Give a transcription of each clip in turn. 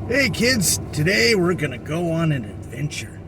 Hey kids, today we're gonna go on an adventure.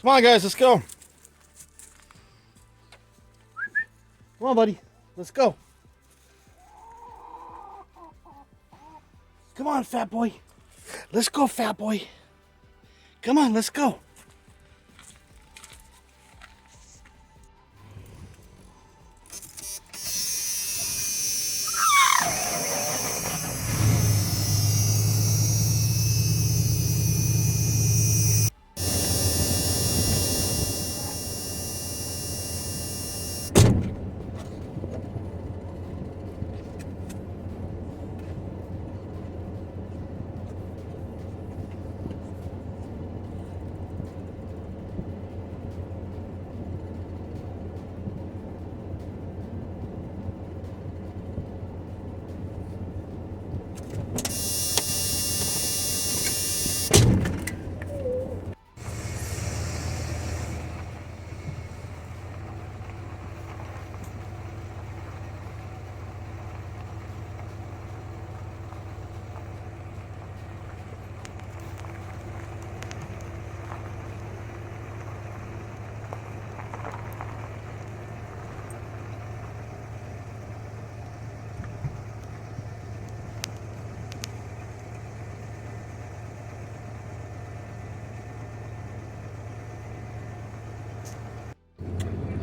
Come on guys, let's go. Come on buddy, let's go. Come on fat boy. Let's go fat boy. Come on, let's go.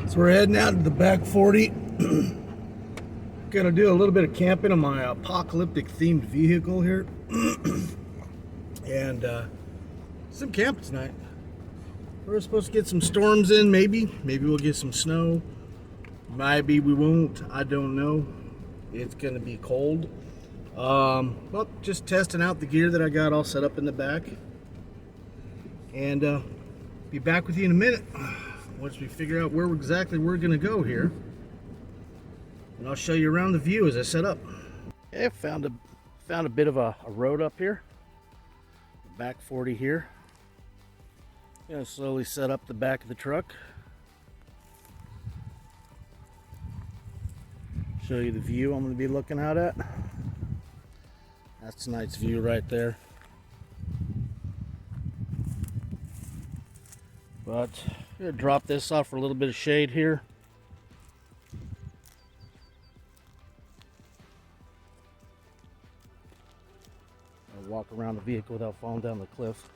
So we're heading out to the back 40. Gonna do a little bit of camping on my apocalyptic themed vehicle here. And some camping tonight. We're supposed to get some storms in, maybe we'll get some snow, maybe we won't, I don't know. It's gonna be cold. Well, just testing out the gear that I got all set up in the back, and be back with you in a minute once we figure out where exactly we're gonna go here, and I'll show you around the view as I set up. Okay, found a bit of a road up here, back 40 here. Gonna slowly set up the back of the truck, show you the view I'm gonna be looking out at. That's tonight's view right there. But I'm gonna drop this off for a little bit of shade here. I'll walk around the vehicle without falling down the cliff.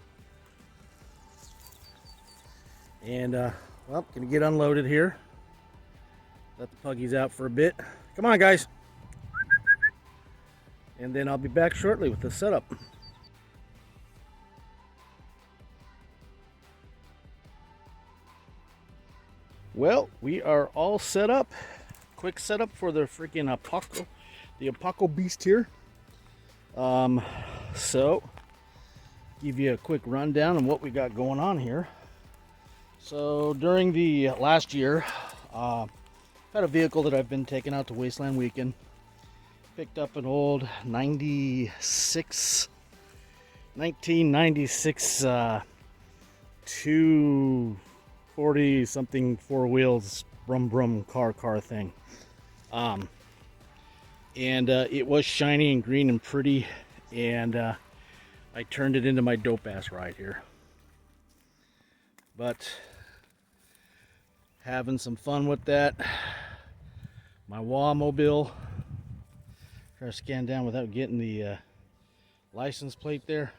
And well, gonna get unloaded here. Let the puggies out for a bit. Come on guys. And then I'll be back shortly with the setup. Well, we are all set up. Quick setup for the freaking Apoco beast here. So, give you a quick rundown on what we got going on here. So, during the last year, I've had a vehicle that I've been taking out to Wasteland Weekend. Picked up an old 1996 240 something four wheels brum car thing. And it was shiny and green and pretty, and I turned it into my dope ass ride here. But having some fun with that. My Wa-mobile. Try to scan down without getting the license plate there,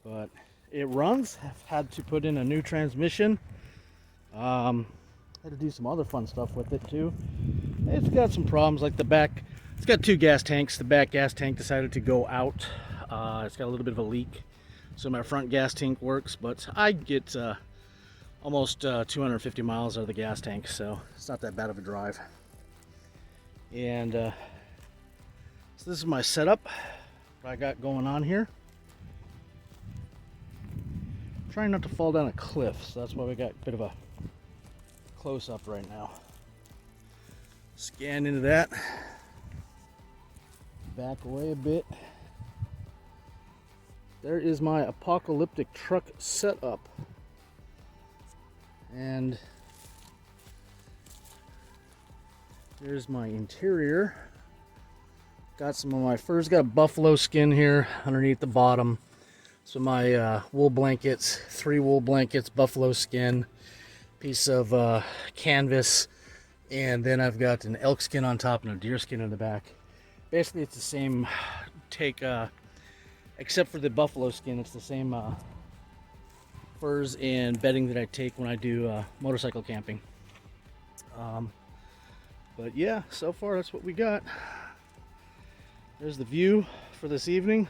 but it runs. I've had to put in a new transmission. Had to do some other fun stuff with it too. It's got some problems, like the back. It's got two gas tanks. The back gas tank decided to go out. It's got a little bit of a leak, so my front gas tank works, but I get almost 250 miles out of the gas tank, so it's not that bad of a drive. And so this is my setup, what I got going on here. I'm trying not to fall down a cliff, so that's why we got a bit of a close-up right now. Scan into that, back away a bit. There is my apocalyptic truck setup, and here's my interior. Got some of my furs, got a buffalo skin here underneath the bottom. So my wool blankets, 3 wool blankets, buffalo skin, piece of canvas, and then I've got an elk skin on top and a deer skin in the back. Basically it's the same take, except for the buffalo skin, it's the same furs and bedding that I take when I do motorcycle camping. But yeah, so far that's what we got. There's the view for this evening.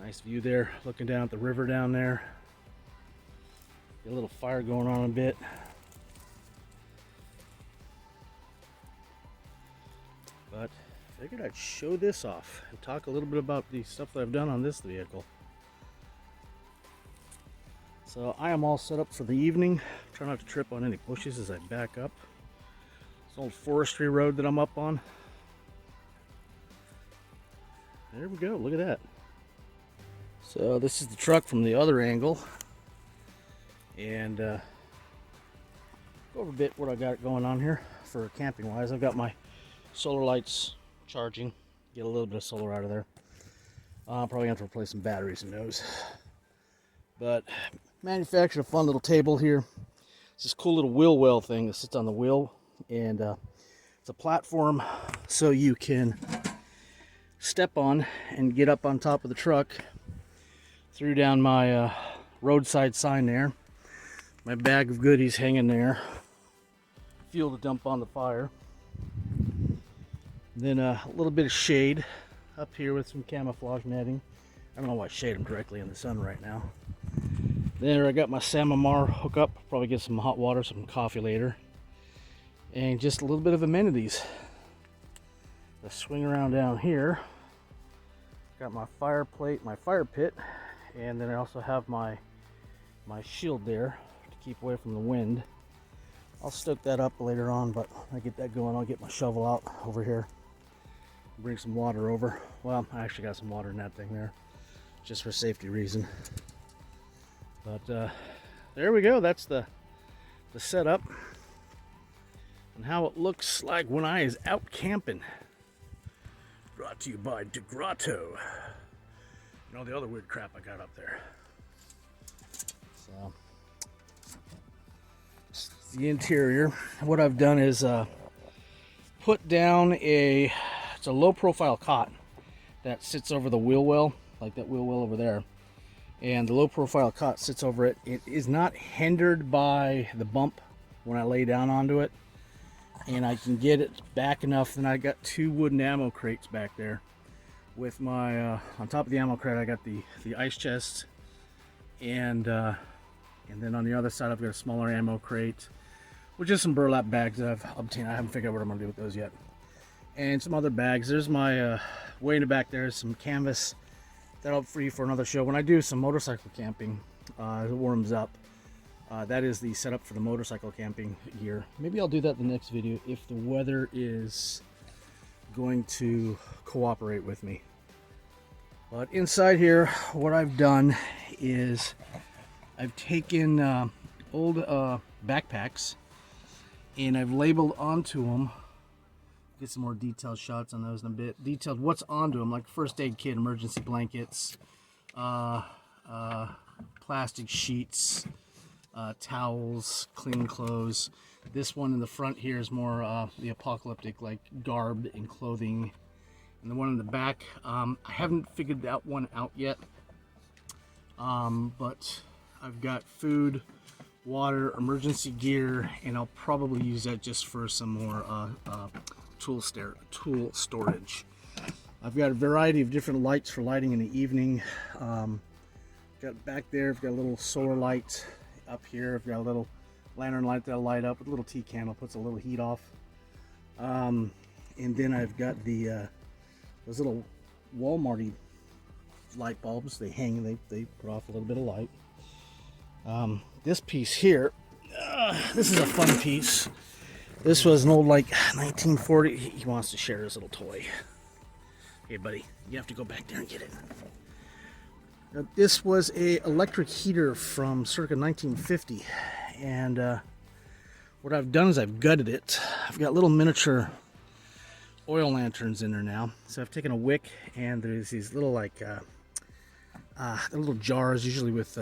Nice view there, looking down at the river down there. Get a little fire going on a bit. But I figured I'd show this off and talk a little bit about the stuff that I've done on this vehicle. So I am all set up for the evening. Try not to trip on any bushes as I back up. It's an old forestry road that I'm up on. There we go, look at that. So this is the truck from the other angle. And go over a bit what I got going on here for camping wise. I've got my solar lights charging. Get a little bit of solar out of there. Probably have to replace some batteries in those. But manufactured a fun little table here. It's this cool little wheel well thing that sits on the wheel, and it's a platform so you can step on and get up on top of the truck. Threw down my roadside sign there. My bag of goodies hanging there. Fuel to dump on the fire. Then a little bit of shade up here with some camouflage netting. I don't know why I shade them directly in the sun right now. There I got my Samamar hookup. Probably get some hot water, some coffee later. And just a little bit of amenities. Let's swing around down here. Got my fire plate, my fire pit, and then I also have my shield there to keep away from the wind. I'll stoke that up later on, but when I get that going, I'll get my shovel out over here. Bring some water over. Well, I actually got some water in that thing there, just for safety reason. But there we go. That's the setup and how it looks like when I is out camping. Brought to you by DeGrotto and all the other weird crap I got up there. So the interior. What I've done is put down it's a low profile cot that sits over the wheel well, like that wheel well over there. And the low profile cot sits over it. It is not hindered by the bump when I lay down onto it. And I can get it back enough. And I got 2 wooden ammo crates back there. With my, on top of the ammo crate, I got the ice chest. And then on the other side, I've got a smaller ammo crate. With just some burlap bags that I've obtained. I haven't figured out what I'm going to do with those yet. And some other bags. There's my, way in the back there is some canvas. That'll be free for another show. When I do some motorcycle camping, it warms up. That is the setup for the motorcycle camping gear. Maybe I'll do that in the next video if the weather is going to cooperate with me. But inside here, what I've done is I've taken old backpacks and I've labeled onto them. Get some more detailed shots on those in a bit. Detailed what's onto them, like first aid kit, emergency blankets, plastic sheets, towels, clean clothes. This one in the front here is more the apocalyptic, like garb and clothing. And the one in the back, I haven't figured that one out yet. But I've got food, water, emergency gear, and I'll probably use that just for some more tool storage. I've got a variety of different lights for lighting in the evening. Got back there, I've got a little solar light. Up here, I've got a little lantern light that'll light up with a little tea candle, puts a little heat off. And then I've got the those little Walmarty light bulbs. They hang and they put off a little bit of light. This piece here, this is a fun piece. This was an old, like, 1940. He wants to share his little toy. Hey, buddy, you have to go back there and get it. This was a electric heater from circa 1950, and what I've done is I've gutted it. I've got little miniature oil lanterns in there now. So I've taken a wick, and there's these little, like, little jars, usually with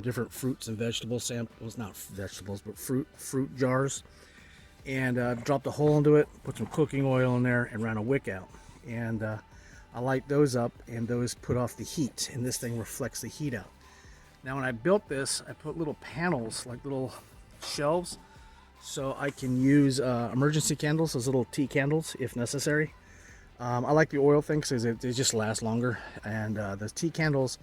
different fruits and vegetables, samples, not vegetables, but fruit jars. And dropped a hole into it, put some cooking oil in there, and ran a wick out. And I light those up, and those put off the heat, and this thing reflects the heat out. Now, when I built this, I put little panels, like little shelves, so I can use emergency candles, those little tea candles, if necessary. I like the oil thing because they just last longer, and the tea candles,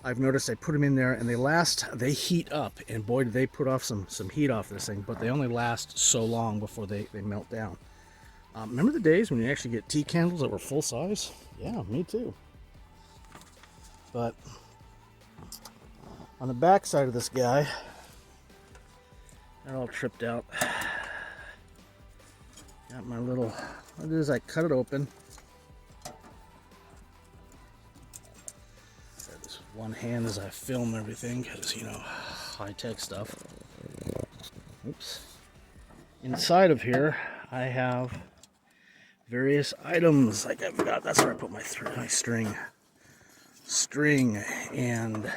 I've noticed I put them in there and they heat up, and boy, do they put off some heat off this thing, but they only last so long before they melt down. Remember the days when you actually get tea candles that were full size? Yeah, me too. But on the back side of this guy, they're all tripped out. Got my little, what I do is I cut it open. Got this one hand as I film everything, because, you know, high-tech stuff. Oops. Inside of here, I have various items. Like I've got, that's where I put my string, and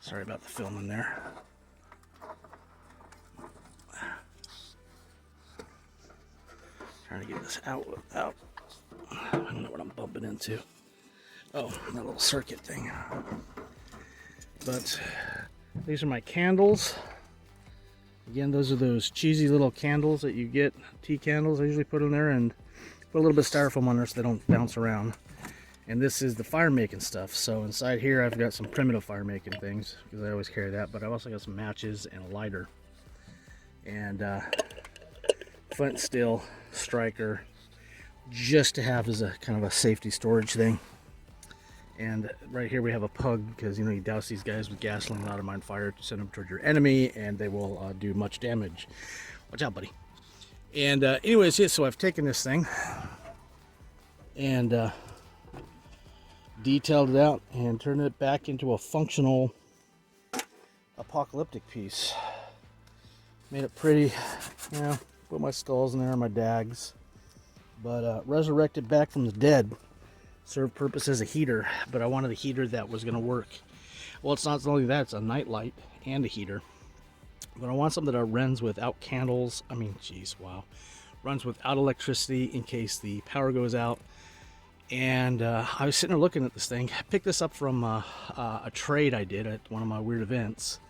sorry about the filming there. Trying to get this out. I don't know what I'm bumping into. Oh, that little circuit thing. But these are my candles. Again, those are those cheesy little candles that you get, tea candles. I usually put in there and put a little bit of styrofoam on there so they don't bounce around. And this is the fire making stuff. So inside here I've got some primitive fire making things, because I always carry that, but I've also got some matches and a lighter. And flint and steel, striker, just to have as a kind of a safety storage thing. And right here we have a pug, because, you know, you douse these guys with gasoline, not a mine fire, to send them toward your enemy, and they will do much damage. Watch out, buddy. And anyways, yeah, so I've taken this thing and detailed it out and turned it back into a functional apocalyptic piece. Made it pretty, you know, put my skulls in there, my dags, but resurrected back from the dead. Served purpose as a heater, but I wanted a heater that was going to work. Well, it's not only that, it's a night light and a heater, but I want something that runs without candles. I mean, geez, wow. Runs without electricity in case the power goes out. And I was sitting there looking at this thing. I picked this up from a trade I did at one of my weird events,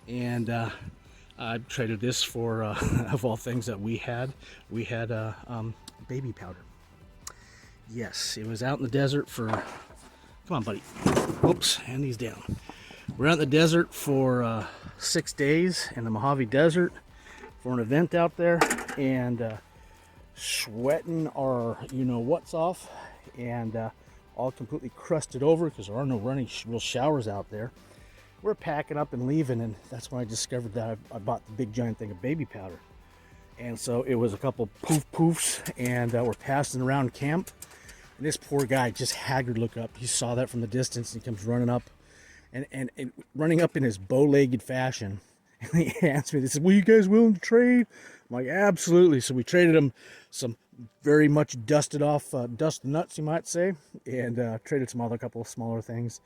and I traded this for, of all things that we had baby powder. Yes, it was out in the desert for, come on, buddy. Oops, hand these down. We're out in the desert for 6 days in the Mojave Desert for an event out there, and sweating our you-know-what's off, and all completely crusted over because there are no running real showers out there. We're packing up and leaving, and that's when I discovered that I bought the big giant thing of baby powder. And so it was a couple poofs, and we're passing around camp. And this poor guy, just haggard look up. He saw that from the distance, and he comes running up, and running up in his bow-legged fashion. And he asked me, he said, "Well, you guys willing to trade?" I'm like, "Absolutely." So we traded him some very much dusted off dust nuts, you might say, and traded some other couple of smaller things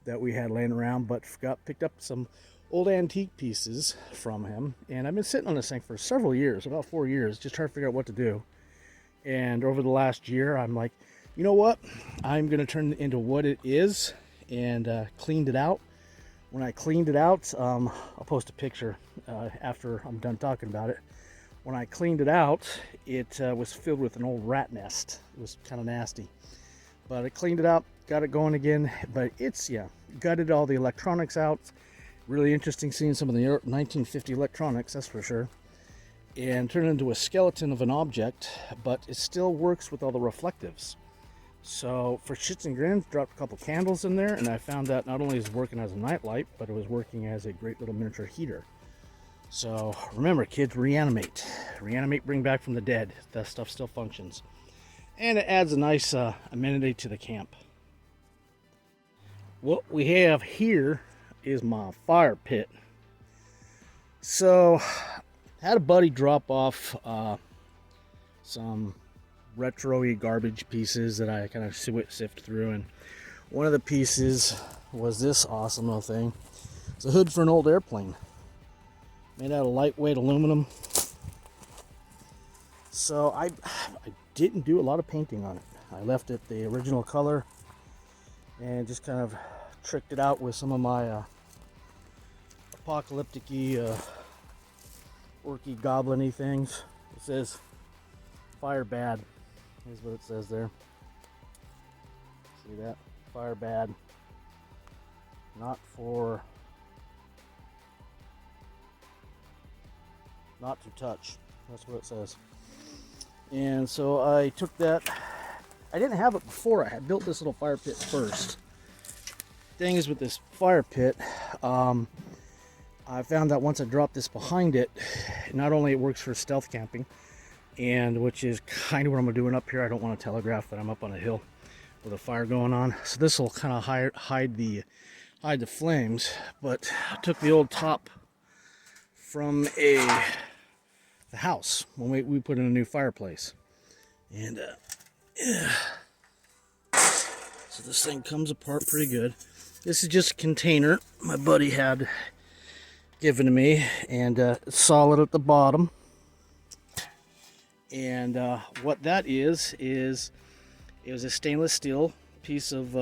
that we had laying around, but picked up some old antique pieces from him. And I've been sitting on this thing for several years, about 4 years, just trying to figure out what to do. And over the last year, I'm like, you know what? I'm going to turn it into what it is, and cleaned it out. When I cleaned it out, I'll post a picture after I'm done talking about it. When I cleaned it out, it was filled with an old rat nest. It was kind of nasty. But I cleaned it out, got it going again. But it's, yeah, gutted all the electronics out. Really interesting seeing some of the 1950 electronics, that's for sure. And turned it into a skeleton of an object, but it still works with all the reflectives. So for shits and grins, dropped a couple candles in there, and I found that not only is it working as a nightlight, but it was working as a great little miniature heater. So remember, kids, reanimate. Reanimate, bring back from the dead. That stuff still functions. And it adds a nice amenity to the camp. What we have here is my fire pit. So, had a buddy drop off some retro-y garbage pieces that I kind of sift through, and one of the pieces was this awesome little thing. It's a hood for an old airplane, made out of lightweight aluminum. So I didn't do a lot of painting on it. I left it the original color and just kind of tricked it out with some of my apocalyptic-y, orky goblin-y things. It says fire bad. Here's what it says there. See that? Fire bad. Not to touch. That's what it says. And so I took that. I didn't have it before. I had built this little fire pit first. Thing is, with this fire pit, I found that once I dropped this behind it, not only it works for stealth camping, and which is kind of what I'm doing up here. I don't want to telegraph that I'm up on a hill with a fire going on. So this will kind of hide the flames. But I took the old top from the house when we put in a new fireplace, and yeah. So this thing comes apart pretty good. This is just a container my buddy had given to me, and solid at the bottom. And what that is it was a stainless steel piece of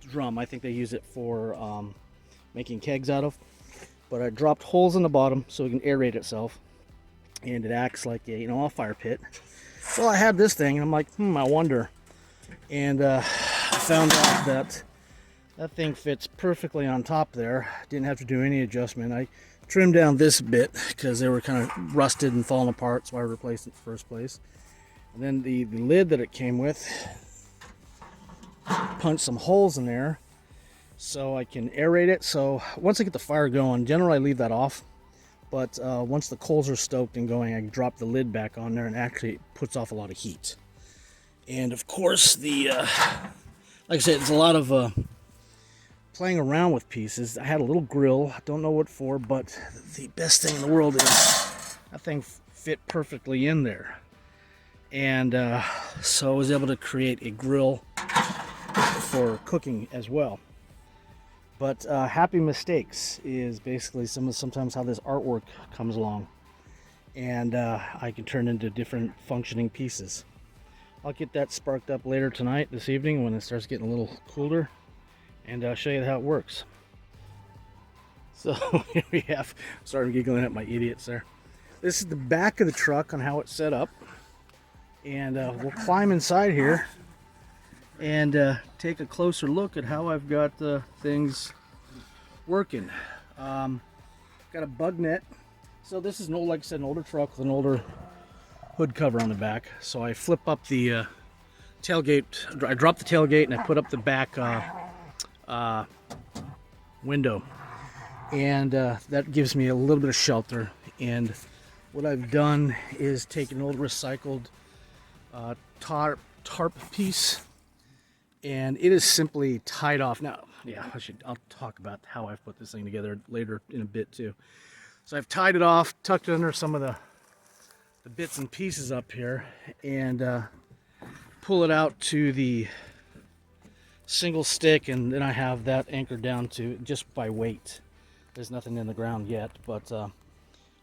drum. I think they use it for making kegs out of. But I dropped holes in the bottom so it can aerate itself, and it acts like a fire pit. So I had this thing, and I'm like, I wonder. And I found out that thing fits perfectly on top there. Didn't have to do any adjustment. I trimmed down this bit because they were kind of rusted and falling apart, so I replaced it in the first place. And then the lid that it came with, punched some holes in there so I can aerate it. So once I get the fire going, generally I leave that off. But once the coals are stoked and going, I can drop the lid back on there, and actually it puts off a lot of heat. And of course, like I said, it's a lot of playing around with pieces. I had a little grill, I don't know what for, but the best thing in the world is that thing fit perfectly in there. And so I was able to create a grill for cooking as well. But happy mistakes is basically sometimes how this artwork comes along, and I can turn into different functioning pieces. I'll get that sparked up later tonight, this evening, when it starts getting a little cooler, and I'll show you how it works. So here we have, sorry, I'm giggling at my idiots there. This is the back of the truck on how it's set up, and we'll climb inside here and take a closer look at how I've got things working. Got a bug net. So this is like I said, an older truck with an older hood cover on the back. So I flip up the tailgate. I drop the tailgate and I put up the back window, and that gives me a little bit of shelter. And what I've done is take an old recycled tarp piece, and it is simply tied off. Now, yeah, I'll talk about how I've put this thing together later in a bit too. So I've tied it off, tucked it under some of the bits and pieces up here, and pull it out to the single stick, and then I have that anchored down to just by weight. There's nothing in the ground yet, but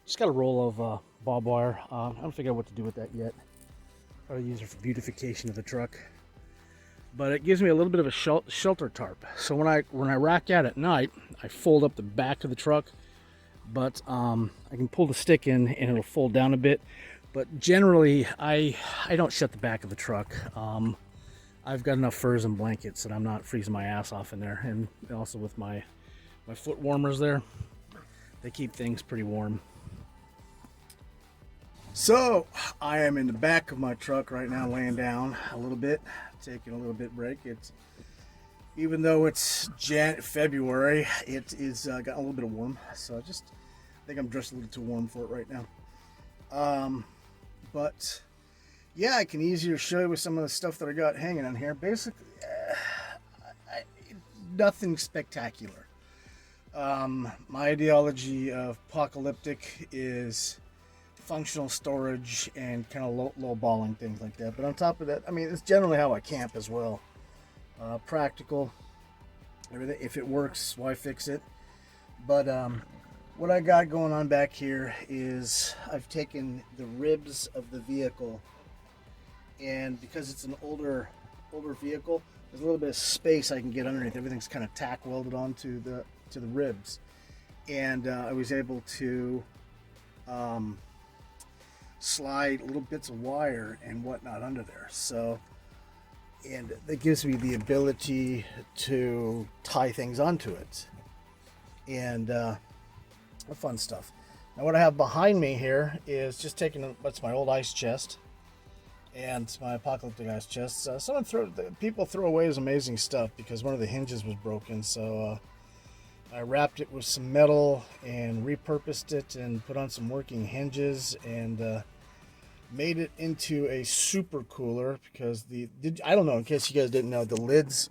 just got a roll of barbed wire. I don't figure out what to do with that yet. Probably use it for beautification of the truck. But it gives me a little bit of a shelter tarp. So when I rack out at night, I fold up the back of the truck but I can pull the stick in and it'll fold down a bit. But generally, I don't shut the back of the truck. I've got enough furs and blankets that I'm not freezing my ass off in there, and also with my foot warmers there, they keep things pretty warm. So I am in the back of my truck right now, laying down a little bit, taking a little bit break. It's, even though it's February, it is got a little bit of warm, so I think I'm dressed a little too warm for it right now. But yeah, I can easier show you with some of the stuff that I got hanging on here. Basically, nothing spectacular. My ideology of apocalyptic is functional storage and kind of low balling, things like that. But on top of that, I mean, it's generally how I camp as well. Practical, everything. If it works, why fix it? But what I got going on back here is I've taken the ribs of the vehicle, and because it's an older vehicle, there's a little bit of space I can get underneath. Everything's kind of tack welded onto the ribs, and I was able to slide little bits of wire and whatnot under there. So, and that gives me the ability to tie things onto it, and fun stuff. Now what I have behind me here is just taking, that's my old ice chest and my apocalyptic ice chest. People throw away his amazing stuff because one of the hinges was broken, so I wrapped it with some metal and repurposed it and put on some working hinges and made it into a super cooler, because I don't know, in case you guys didn't know, the lids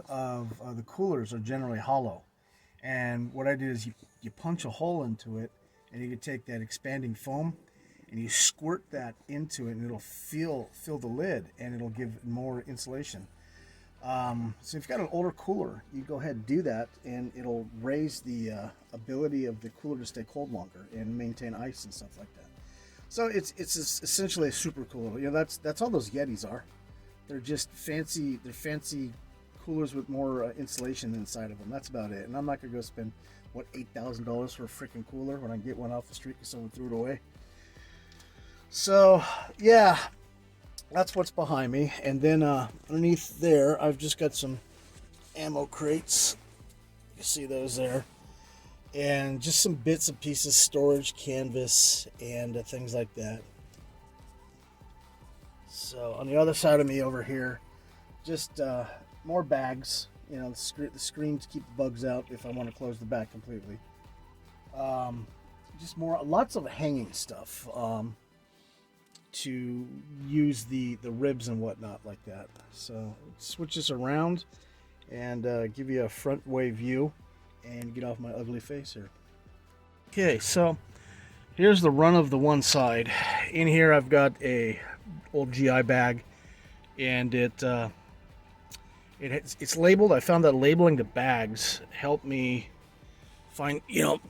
of the coolers are generally hollow. And what I did is you punch a hole into it, and you can take that expanding foam and you squirt that into it, and it'll fill the lid, and it'll give more insulation. So if you've got an older cooler, you go ahead and do that, and it'll raise the ability of the cooler to stay cold longer and maintain ice and stuff like that. So it's essentially a super cooler. You know, that's all those Yetis are. They're just fancy. They're fancy coolers with more insulation inside of them. That's about it. And I'm not gonna go spend $8,000 for a freaking cooler when I can get one off the street because someone threw it away. So yeah, that's what's behind me. And then underneath there, I've just got some ammo crates. You see those there, and just some bits and pieces, storage, canvas, and things like that. So on the other side of me over here, just more bags, you know, the screen to keep the bugs out if I want to close the back completely. Just lots of hanging stuff to use the ribs and whatnot like that. So switch this around and give you a front way view and get off my ugly face here. Okay, so here's the run of the one side. In here I've got a old GI bag, and it's labeled. I found that labeling the bags helped me find,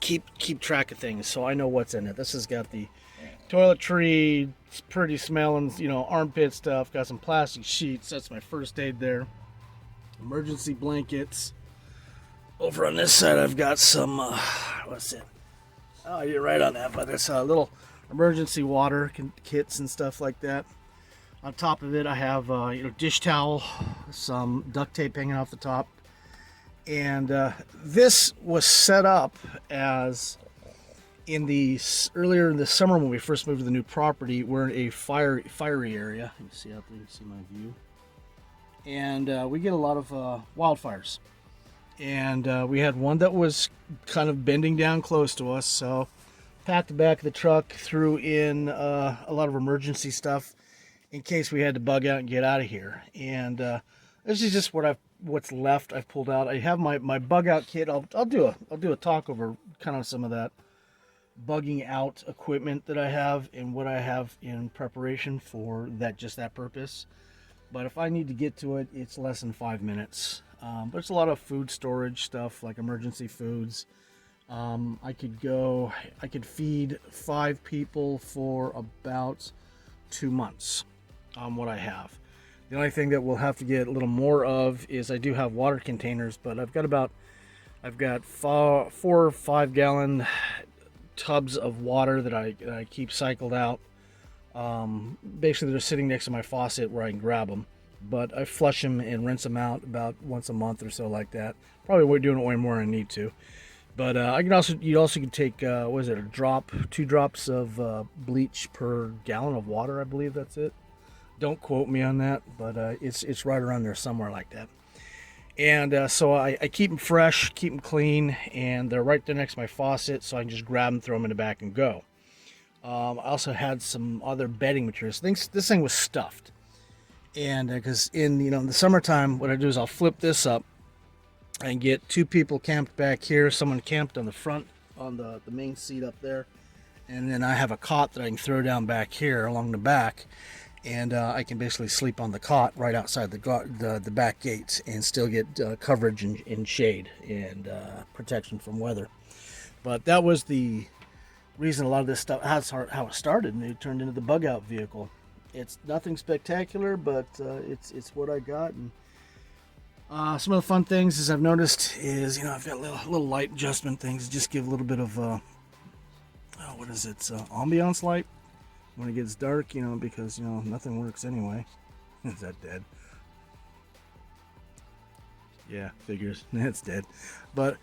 keep track of things, so I know what's in it. This has got the toiletry, pretty smelling, armpit stuff. Got some plastic sheets. That's my first aid there. Emergency blankets. Over on this side, I've got some. What's it? Oh, you're right on that. But it's little emergency water kits and stuff like that. On top of it, I have dish towel, some duct tape hanging off the top, and this was set up as earlier in the summer when we first moved to the new property. We're in a fiery area. You can see out there. You can see my view, and we get a lot of wildfires. And we had one that was kind of bending down close to us, so packed the back of the truck, threw in a lot of emergency stuff in case we had to bug out and get out of here. And this is just what's left. I've pulled out. I have my bug out kit. I'll do a talk over kind of some of that bugging out equipment that I have and what I have in preparation for that purpose. But if I need to get to it, it's less than 5 minutes. But it's a lot of food storage stuff, like emergency foods. I could feed 5 people for about 2 months on what I have. The only thing that we'll have to get a little more of is I do have water containers, but I've got about I've got 4 or 5 gallon tubs of water that I keep cycled out. Basically, they're sitting next to my faucet where I can grab them. But I flush them and rinse them out about once a month or so, like that. Probably we're doing it way more than I need to. But you also can take what is it, a drop, 2 drops of bleach per gallon of water. I believe that's it. Don't quote me on that, but it's right around there somewhere like that. And so I keep them fresh, keep them clean, and they're right there next to my faucet, so I can just grab them, throw them in the back, and go. I also had some other bedding materials. This thing was stuffed, and because in the summertime, what I do is I'll flip this up and get 2 people camped back here, someone camped on the front on the main seat up there, and then I have a cot that I can throw down back here along the back, and I can basically sleep on the cot right outside the back gates and still get coverage and shade and protection from weather. But that was the reason a lot of this stuff, how it started, and it turned into the bug out vehicle. It's nothing spectacular, but it's what I got. And some of the fun things, as I've noticed, is I've got little light adjustment things, just give a little bit of ambiance light when it gets dark, because nothing works anyway. Is that dead? Yeah, figures. It's dead. But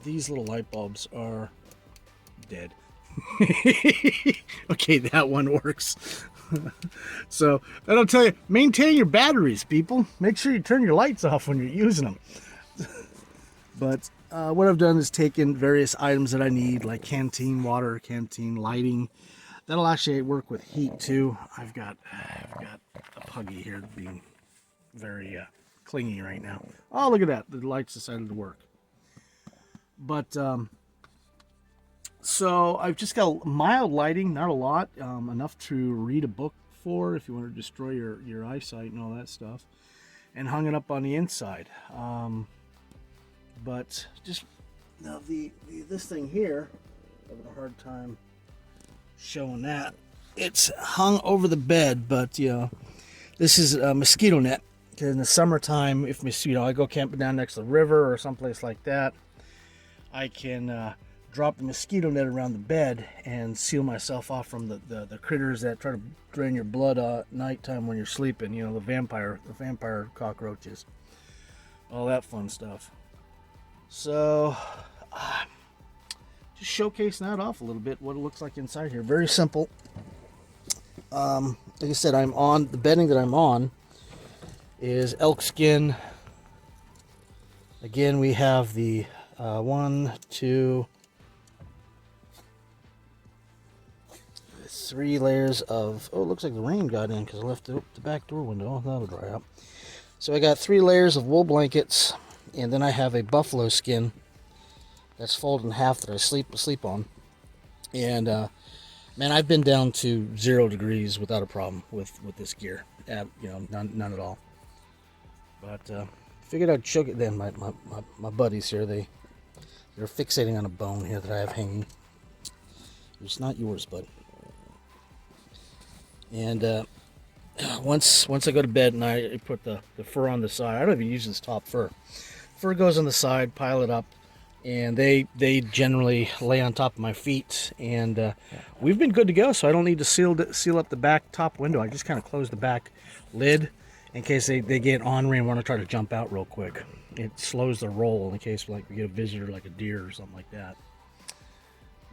these little light bulbs are dead. Okay, that one works. So that'll tell you, maintain your batteries, people. Make sure you turn your lights off when you're using them. But what I've done is taken various items that I need, like canteen water, canteen lighting. That'll actually work with heat too. I've got a puggy here being very clingy right now. Oh, look at that. The lights decided to work. But so I've just got mild lighting, not a lot, enough to read a book for if you want to destroy your eyesight and all that stuff, and hung it up on the inside. But just now this thing here, I'm having a hard time showing that. It's hung over the bed, but this is a mosquito net. In the summertime, if I go camping down next to the river or someplace like that, I can drop the mosquito net around the bed and seal myself off from the critters that try to drain your blood at nighttime when you're sleeping. The vampire cockroaches, all that fun stuff. So just showcasing that off a little bit, what it looks like inside here. Very simple. Like I said, the bedding that I'm on is elk skin. Again, we have the 1, 2, 3 layers of, it looks like the rain got in because I left the back door window. That'll dry up. So I got 3 layers of wool blankets, and then I have a buffalo skin that's folded in half that I sleep on. And man, I've been down to 0 degrees without a problem with this gear. None at all. But figured I'd show it. Then my buddies here, they're fixating on a bone here that I have hanging. It's not yours, bud. And once I go to bed and I put the fur on the side, I don't even use this top fur. Fur goes on the side, pile it up, and they generally lay on top of my feet. And we've been good to go, so I don't need to seal up the back top window. I just kind of close the back lid in case they get ornery and want to try to jump out real quick. It slows the roll in case we get a visitor like a deer or something like that.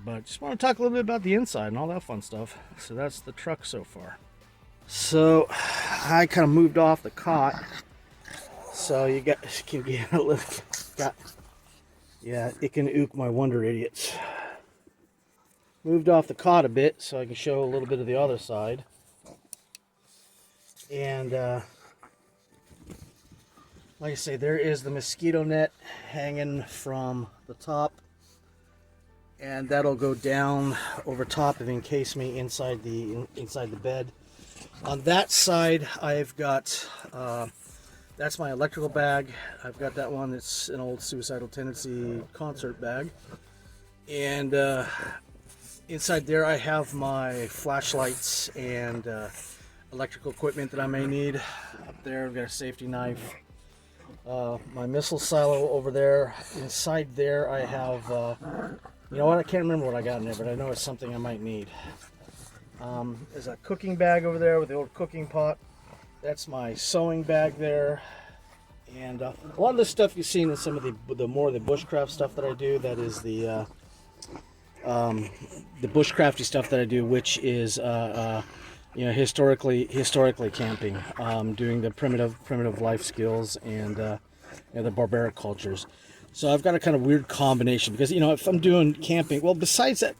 But just want to talk a little bit about the inside and all that fun stuff. So that's the truck so far. So I kind of moved off the cot. So you can get a little, yeah, it can ook my wonder idiots. Moved off the cot a bit so I can show a little bit of the other side. And like I say, there is the mosquito net hanging from the top, and that'll go down over top and encase me inside the bed. On that side, I've got that's my electrical bag. I've got that one that's an old Suicidal Tendency concert bag, and inside there I have my flashlights and electrical equipment that I may need. Up there I've got a safety knife, my missile silo over there. Inside there I have, you know what, I can't remember what I got in there, but I know it's something I might need. There's a cooking bag over there with the old cooking pot. That's my sewing bag there. And a lot of the stuff you've seen in some of the more of the bushcraft stuff that I do, that is the bushcrafty stuff that I do, which is you know, historically camping, doing the primitive life skills and you know, the barbaric cultures. So I've got a kind of weird combination because, you know, if I'm doing camping, well, besides that,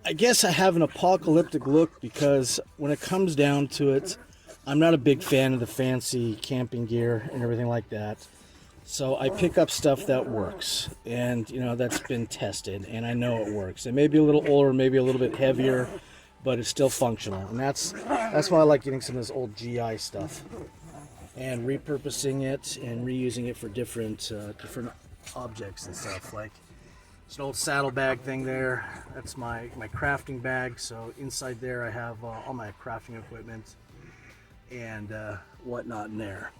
I guess I have an apocalyptic look because when it comes down to it, I'm not a big fan of the fancy camping gear and everything like that. So I pick up stuff that works, and you know, that's been tested, and I know it works. It may be a little older, maybe a little bit heavier, but it's still functional, and that's why I like getting some of this old GI stuff and repurposing it and reusing it for different objects and stuff. Like it's an old saddlebag thing there. That's my crafting bag. So inside there I have all my crafting equipment and whatnot in there.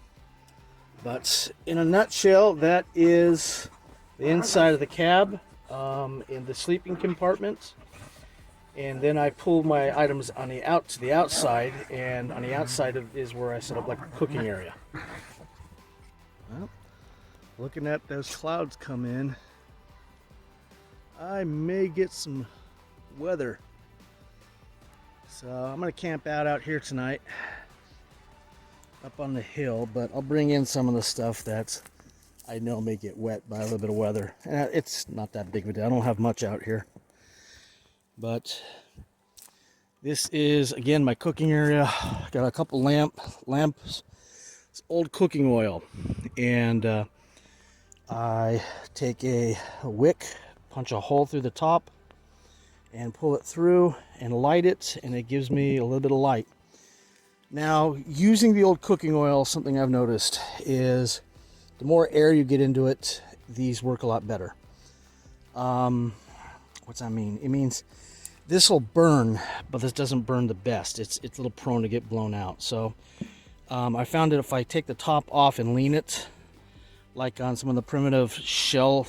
But in a nutshell, that is the inside of the cab, in the sleeping compartment. And then I pull my items on the to the outside, and on the outside is where I set up like a cooking area. Well, looking at those clouds come in, I may get some weather. So I'm gonna camp out here tonight, up on the hill, but I'll bring in some of the stuff that I know may get wet by a little bit of weather. It's not that big of a deal. I don't have much out here. But this is, again, my cooking area. Got a couple lamps. It's old cooking oil. And I take a wick, punch a hole through the top, and pull it through and light it, and it gives me a little bit of light. Now, using the old cooking oil, something I've noticed is the more air you get into it, these work a lot better. What's that mean? It means this will burn, but this doesn't burn the best. It's a little prone to get blown out. So I found that if I take the top off and lean it, like on some of the primitive shell,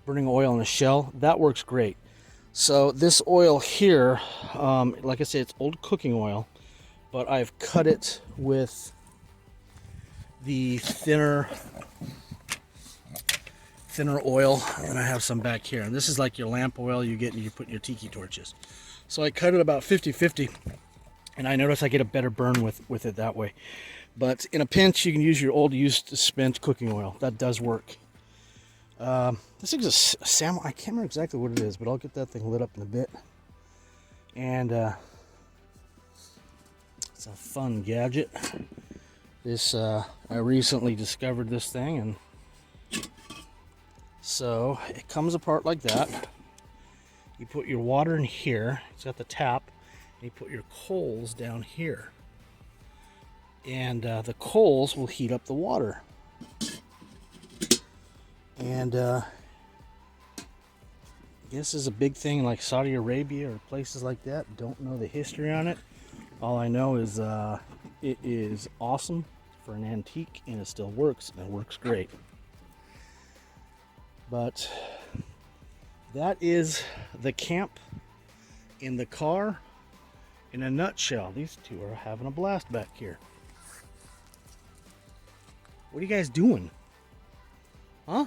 burning oil in a shell, that works great. So this oil here, like I said, it's old cooking oil, but I've cut it with the thinner oil, and I have some back here. And this is like your lamp oil you get and you put in your tiki torches. So I cut it about 50-50, and I notice I get a better burn with it that way. But in a pinch, you can use your old used spent cooking oil. That does work. This thing's a salmon. I can't remember exactly what it is, but I'll get that thing lit up in a bit. And it's a fun gadget. This I recently discovered this thing, and so it comes apart like that. You put your water in here. It's got the tap. And you put your coals down here, and the coals will heat up the water. And I guess this is a big thing in like Saudi Arabia or places like that. Don't know the history on it. All I know is it is awesome for an antique, and it still works, and it works great. But that is the camp in the car in a nutshell. These two are having a blast back here. What are you guys doing? Huh?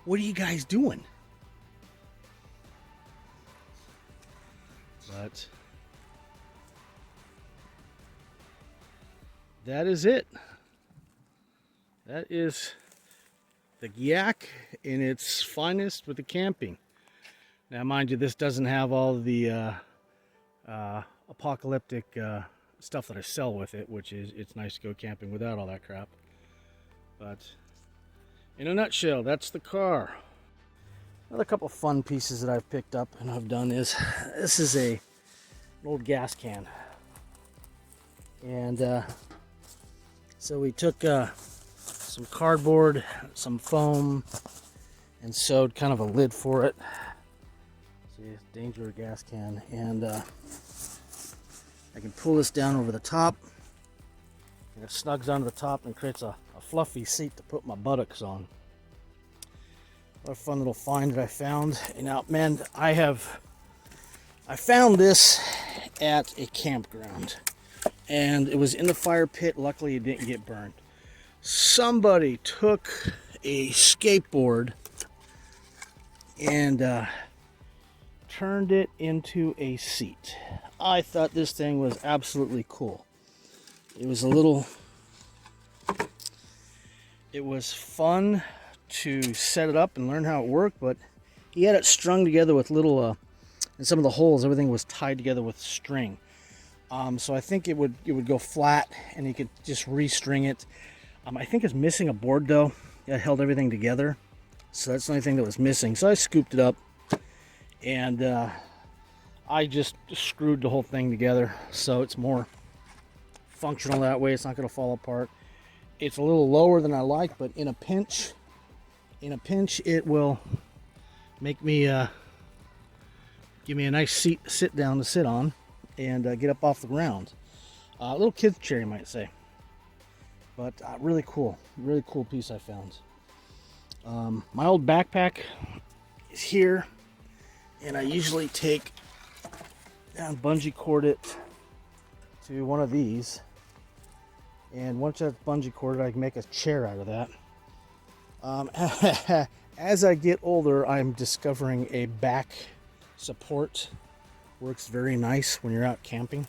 What are you guys doing? But that is it. That is the Yak in its finest with the camping. Now, mind you, this doesn't have all the apocalyptic stuff that I sell with it, which is, it's nice to go camping without all that crap. But in a nutshell, that's the car. Another couple fun pieces that I've picked up and I've done is, this is an old gas can. And so we took some cardboard, some foam, and sewed kind of a lid for it. See, it's a danger gas can. And I can pull this down over the top, And it snugs onto the top and creates a fluffy seat to put my buttocks on. What a fun little find that I found. And now, man, I found this at a campground. And it was in the fire pit. Luckily, it didn't get burned. Somebody took a skateboard and turned it into a seat. I thought this thing was absolutely cool. It was fun to set it up and learn how it worked, but he had it strung together with little, and some of the holes, everything was tied together with string. So I think it would go flat, and he could just restring it. I think it's missing a board though. It held everything together, so that's the only thing that was missing. So I scooped it up, and I just screwed the whole thing together so it's more functional that way. It's not going to fall apart. It's a little lower than I like, but in a pinch it will make me give me a nice seat to sit down to sit on and get up off the ground. A little kid's chair, you might say, but really cool piece I found. My old backpack is here, and I usually take and bungee cord it to one of these, and once that's bungee corded, I can make a chair out of that. As I get older, I'm discovering a back support works very nice when you're out camping,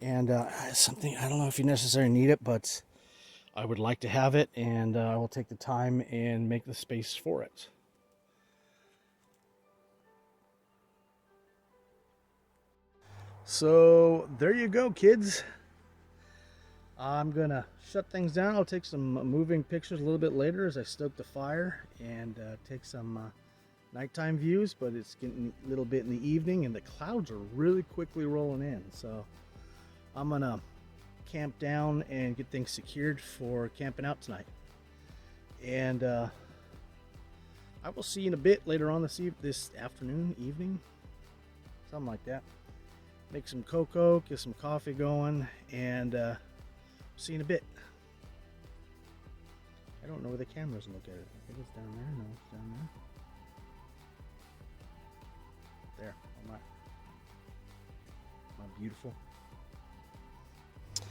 and something, I don't know if you necessarily need it, but I would like to have it, and I will take the time and make the space for it. So there you go, kids. I'm gonna shut things down. I'll take some moving pictures a little bit later as I stoke the fire and take some nighttime views, but it's getting a little bit in the evening and the clouds are really quickly rolling in. So I'm gonna camp down and get things secured for camping out tonight. And I will see you in a bit later on this afternoon, evening, something like that. Make some cocoa, get some coffee going, and see you in a bit. I don't know where the camera's located. I think it's down there. No, it's down there. There. Am I beautiful? I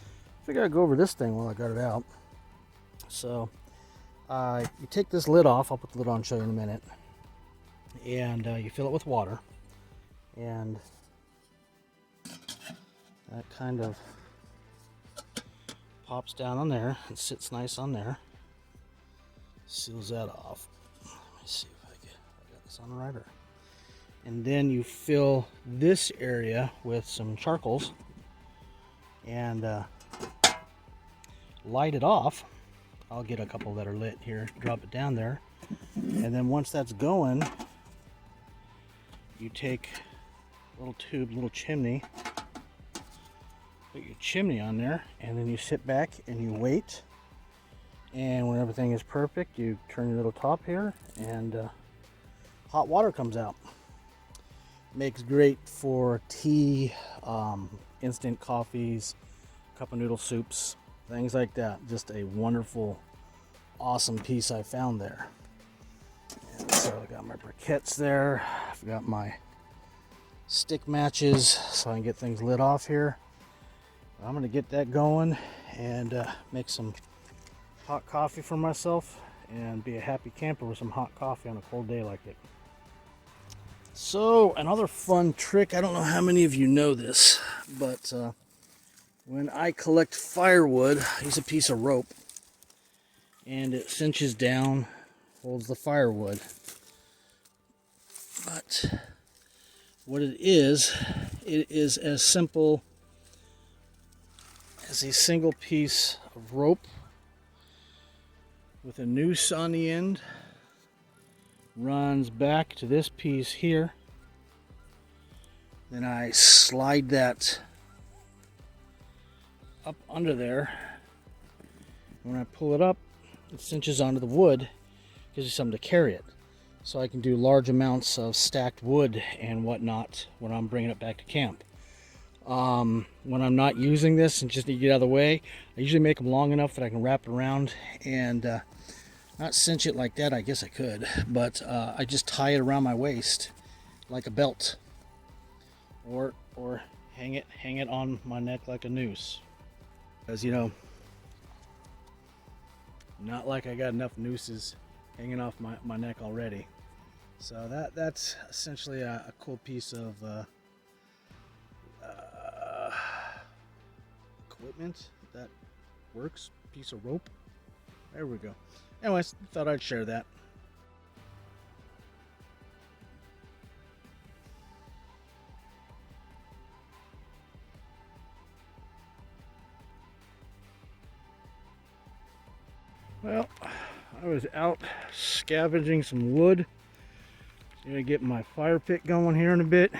figured I'd go over this thing while I got it out. So you take this lid off. I'll put the lid on and show you in a minute. And you fill it with water. And that kind of pops down on there and sits nice on there. Seals that off. Let me see if I got this on the right. And then you fill this area with some charcoals and light it off. I'll get a couple that are lit here, drop it down there, and then once that's going, you take a little tube, little chimney, put your chimney on there, and then you sit back and you wait, and when everything is perfect, you turn your little top here and hot water comes out. Makes great for tea, instant coffees, cup of noodle soups, things like that. Just a wonderful, awesome piece I found there. And so I got my briquettes there. I've got my stick matches so I can get things lit off here. I'm gonna get that going and make some hot coffee for myself and be a happy camper with some hot coffee on a cold day like it. So another fun trick, I don't know how many of you know this, but when I collect firewood, I use a piece of rope and it cinches down, holds the firewood. But what it is as simple as a single piece of rope with a noose on the end, runs back to this piece here. Then I slide that up under there. When I pull it up, it cinches onto the wood, gives you something to carry it. So I can do large amounts of stacked wood and whatnot when I'm bringing it back to camp. when I'm not using this and just need to get out of the way. I usually make them long enough that I can wrap it around and not cinch it like that. I guess I could, but I just tie it around my waist like a belt, or hang it on my neck like a noose. Because, you know, not like I got enough nooses hanging off my neck already. So that's essentially a cool piece of equipment that works. Piece of rope. There we go. Anyways, thought I'd share that. Well, I was out scavenging some wood. Gonna get my fire pit going here in a bit.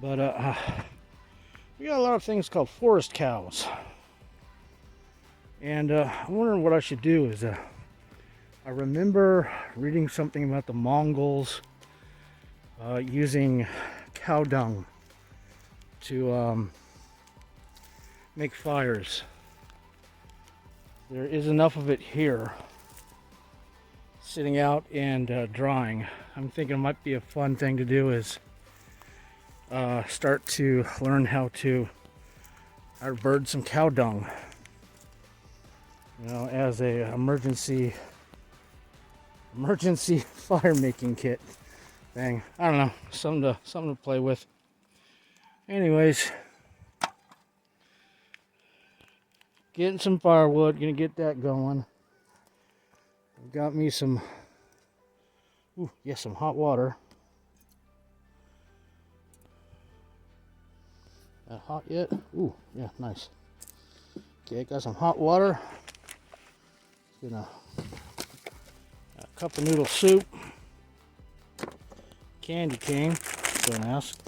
But we got a lot of things called forest cows. And I'm wondering what I should do is I remember reading something about the Mongols using cow dung to make fires. There is enough of it here sitting out and drying. I'm thinking it might be a fun thing to do is start to learn how to bird some cow dung, you know, as a emergency fire making kit thing. I don't know, something to play with. Anyways, getting some firewood, gonna get that going. Got me some, some hot water. That hot yet? Ooh, yeah, nice. Okay, got some hot water. Gonna a cup of noodle soup. Candy cane, don't ask.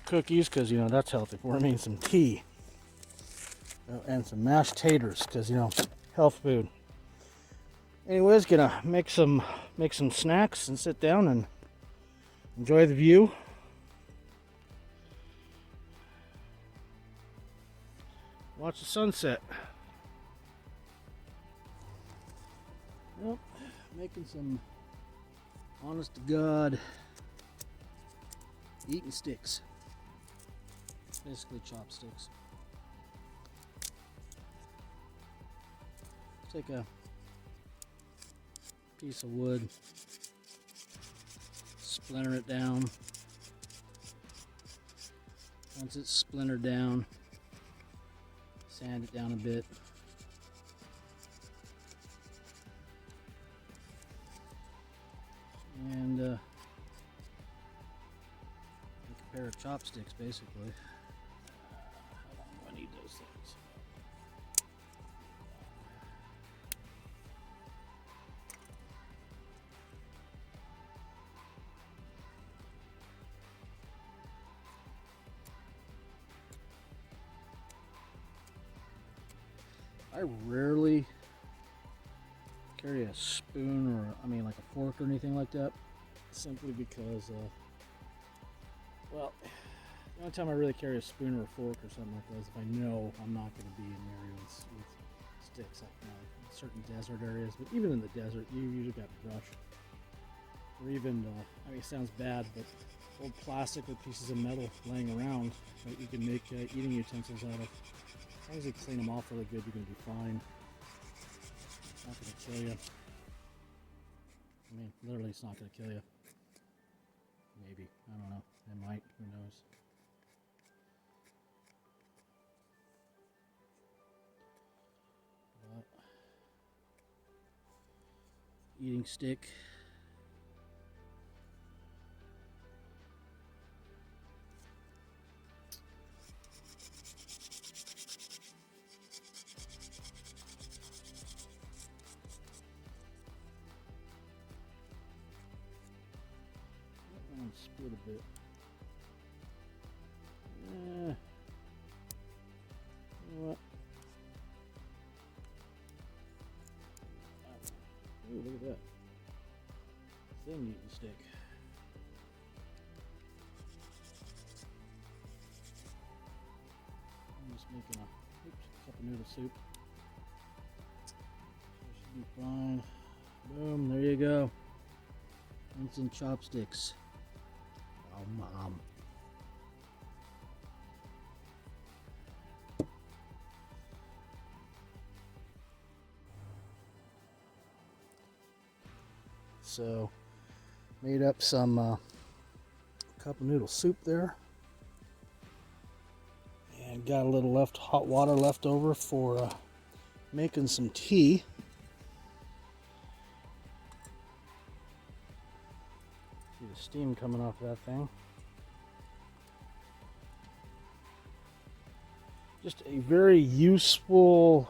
Cookies, because you know that's healthy for me. And some tea. And some mashed taters, because you know, health food. Anyways, gonna make some snacks and sit down and enjoy the view. Watch the sunset. Well, making some honest to God eating sticks. Basically chopsticks. Take a piece of wood, splinter it down. Once it's splintered down, sand it down a bit. And make a pair of chopsticks, basically. How long do I need those things? I rarely carry a spoon or, like a fork or anything like that, simply because, well, the only time I really carry a spoon or a fork or something like that is if I know I'm not going to be in areas with sticks, like, certain desert areas. But even in the desert, you usually got brush, or even, it sounds bad, but old plastic or pieces of metal laying around that you can make eating utensils out of. As long as you clean them off really good, you're going to be fine. It's not going to kill you. Literally, it's not going to kill you. Maybe. I don't know. It might. Who knows? But eating stick. Split a bit. You know what? Ooh, look at that. Thin eating stick. just making a cup of noodle soup. So it should be fine. Boom, there you go. Instant chopsticks. Oh, Mom. So, made up some cup of noodle soup there. And got a little hot water left over for making some tea. See the steam coming off that thing. Just a very useful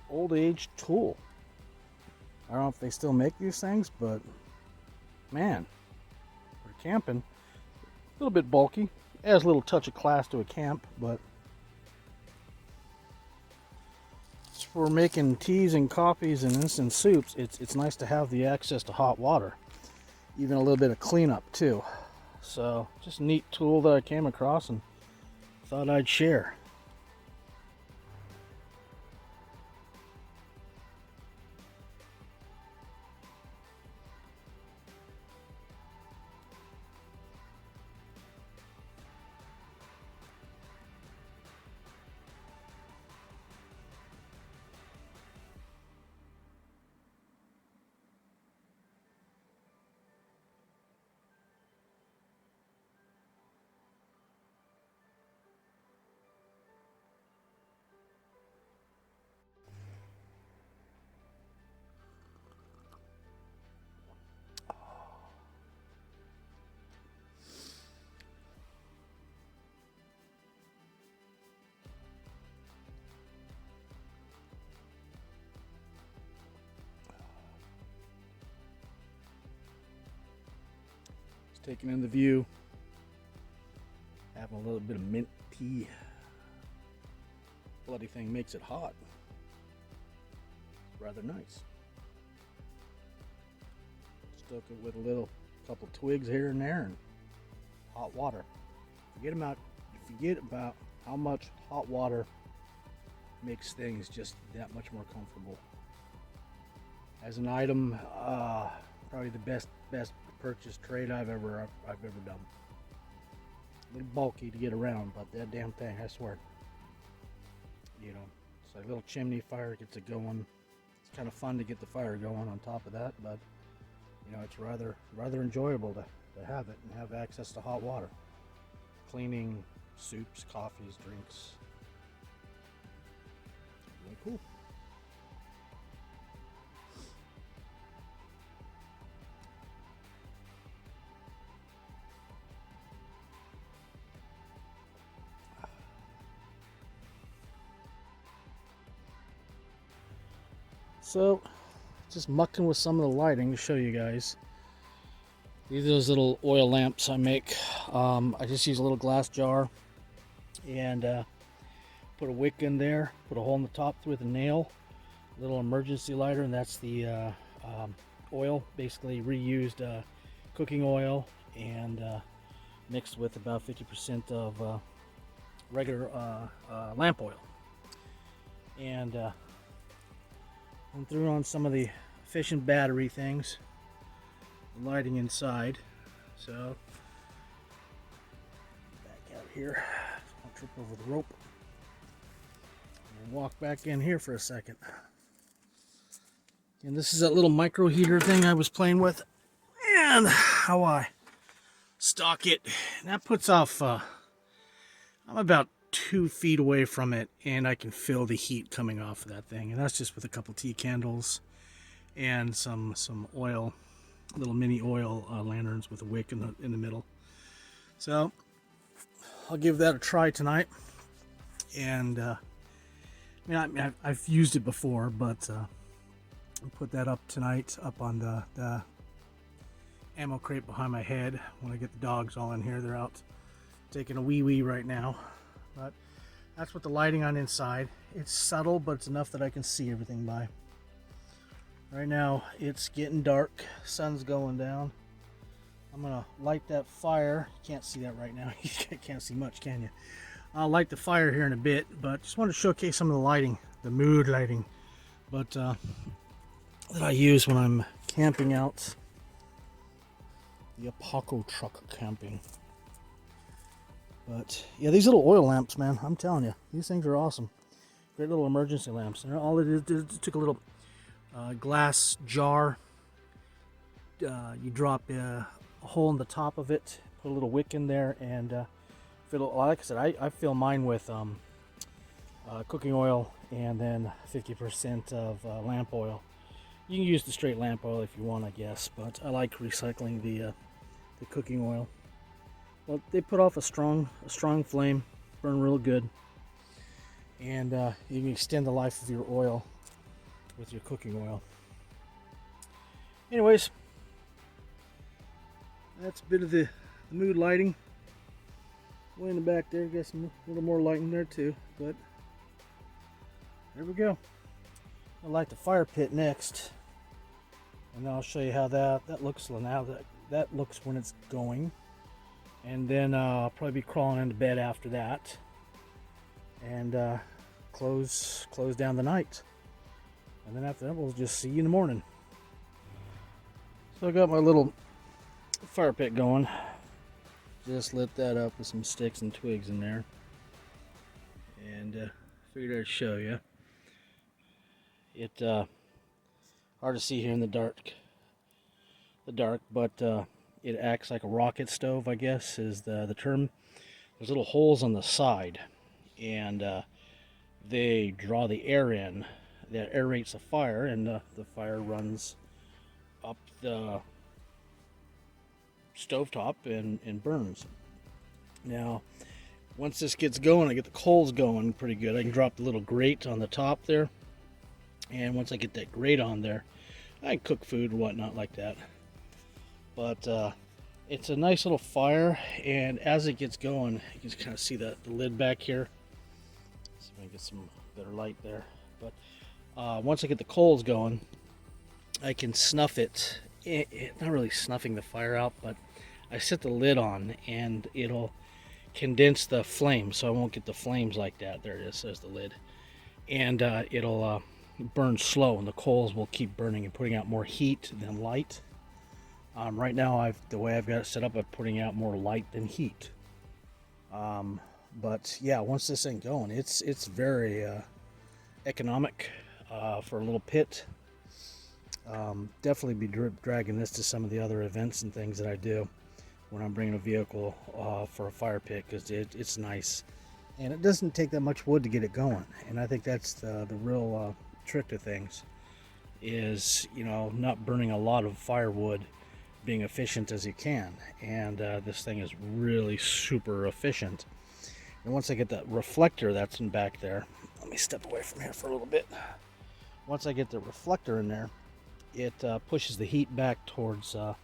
old age tool. I don't know if they still make these things, but man, for camping, a little bit bulky. Adds a little touch of class to a camp, but for making teas and coffees and instant soups, it's nice to have the access to hot water. Even a little bit of cleanup too. So just a neat tool that I came across and thought I'd share. Taking in the view, having a little bit of mint tea. Bloody thing makes it hot. Rather nice. Stuck it with a little couple twigs here and there and hot water. Forget about how much hot water makes things just that much more comfortable. As an item, probably the best purchase trade I've ever done. A little bulky to get around, but that damn thing, I swear. You know, it's like a little chimney fire gets it going. It's kind of fun to get the fire going on top of that, but you know, it's rather enjoyable to have it and have access to hot water. Cleaning soups, coffees, drinks. Really cool. So, just mucking with some of the lighting to show you guys. These are those little oil lamps I make. I just use a little glass jar and put a wick in there, put a hole in the top with a nail, a little emergency lighter, and that's the oil, basically reused cooking oil, and mixed with about 50% of regular lamp oil. And I threw on some of the efficient battery things, the lighting inside. So, back out here, I'll trip over the rope, and walk back in here for a second. And this is that little micro heater thing I was playing with, and how I stock it. And that puts off, I'm about 2 feet away from it, and I can feel the heat coming off of that thing. And that's just with a couple tea candles and some oil, little mini oil lanterns with a wick in the middle. So I'll give that a try tonight. And I've used it before, but I'll put that up tonight, up on the ammo crate behind my head. When I get the dogs all in here, they're out taking a wee right now. But that's what the lighting on inside. It's subtle, but it's enough that I can see everything by. Right now it's getting dark, sun's going down. I'm gonna light that fire. You can't see that right now. You can't see much, can you? I'll light the fire here in a bit, but just wanted to showcase some of the lighting, the mood lighting, but that I use when I'm camping out. The Apoco-truck camping. But yeah, these little oil lamps, man, I'm telling you, these things are awesome. Great little emergency lamps. And all it is took a little glass jar. You drop a hole in the top of it, put a little wick in there, and fill it. Like I said, I fill mine with cooking oil and then 50% of lamp oil. You can use the straight lamp oil if you want, I guess, but I like recycling the cooking oil. Well, they put off a strong flame, burn real good, and you can extend the life of your oil with your cooking oil. Anyways, that's a bit of the mood lighting. Way in the back there, got some a little more lighting there too, but there we go. I'll light the fire pit next, and then I'll show you how that looks now. That looks when it's going, and then I'll probably be crawling into bed after that, and close down the night, and then after that we'll just see you in the morning. So I got my little fire pit going. Just lit that up with some sticks and twigs in there, and figured I'd show you. It hard to see here in the dark, but it acts like a rocket stove, I guess is the term. There's little holes on the side, and they draw the air in. That aerates the fire, and the fire runs up the stovetop and burns. Now, once this gets going, I get the coals going pretty good. I can drop the little grate on the top there, and once I get that grate on there, I can cook food and whatnot like that. But it's a nice little fire, and as it gets going, you can kind of see the lid back here. See if I can get some better light there. But once I get the coals going, I can snuff it. Not really snuffing the fire out, but I set the lid on and it'll condense the flame, so I won't get the flames like that. There it is, there's the lid. And it'll burn slow, and the coals will keep burning and putting out more heat than light. Right now, the way I've got it set up, I'm putting out more light than heat. But yeah, once this thing going, it's very economic for a little pit. Definitely be dragging this to some of the other events and things that I do when I'm bringing a vehicle for a fire pit, because it's nice, and it doesn't take that much wood to get it going. And I think that's the real trick to things, is not burning a lot of firewood, being efficient as you can. And this thing is really super efficient. And once I get that reflector that's in back there, let me step away from here for a little bit. Once I get the reflector in there, it pushes the heat back towards a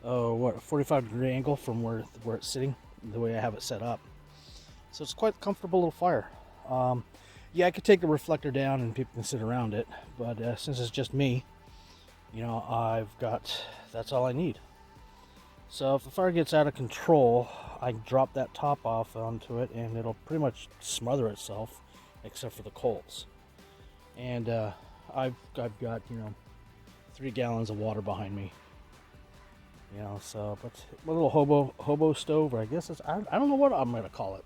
45-degree angle from where it's sitting, the way I have it set up. So it's quite a comfortable little fire. Yeah, I could take the reflector down and people can sit around it, but since it's just me, that's all I need. So if the fire gets out of control, I drop that top off onto it, and it'll pretty much smother itself, except for the coals. And I've got 3 gallons of water behind me. But my little hobo stove, or I guess I don't know what I'm gonna call it.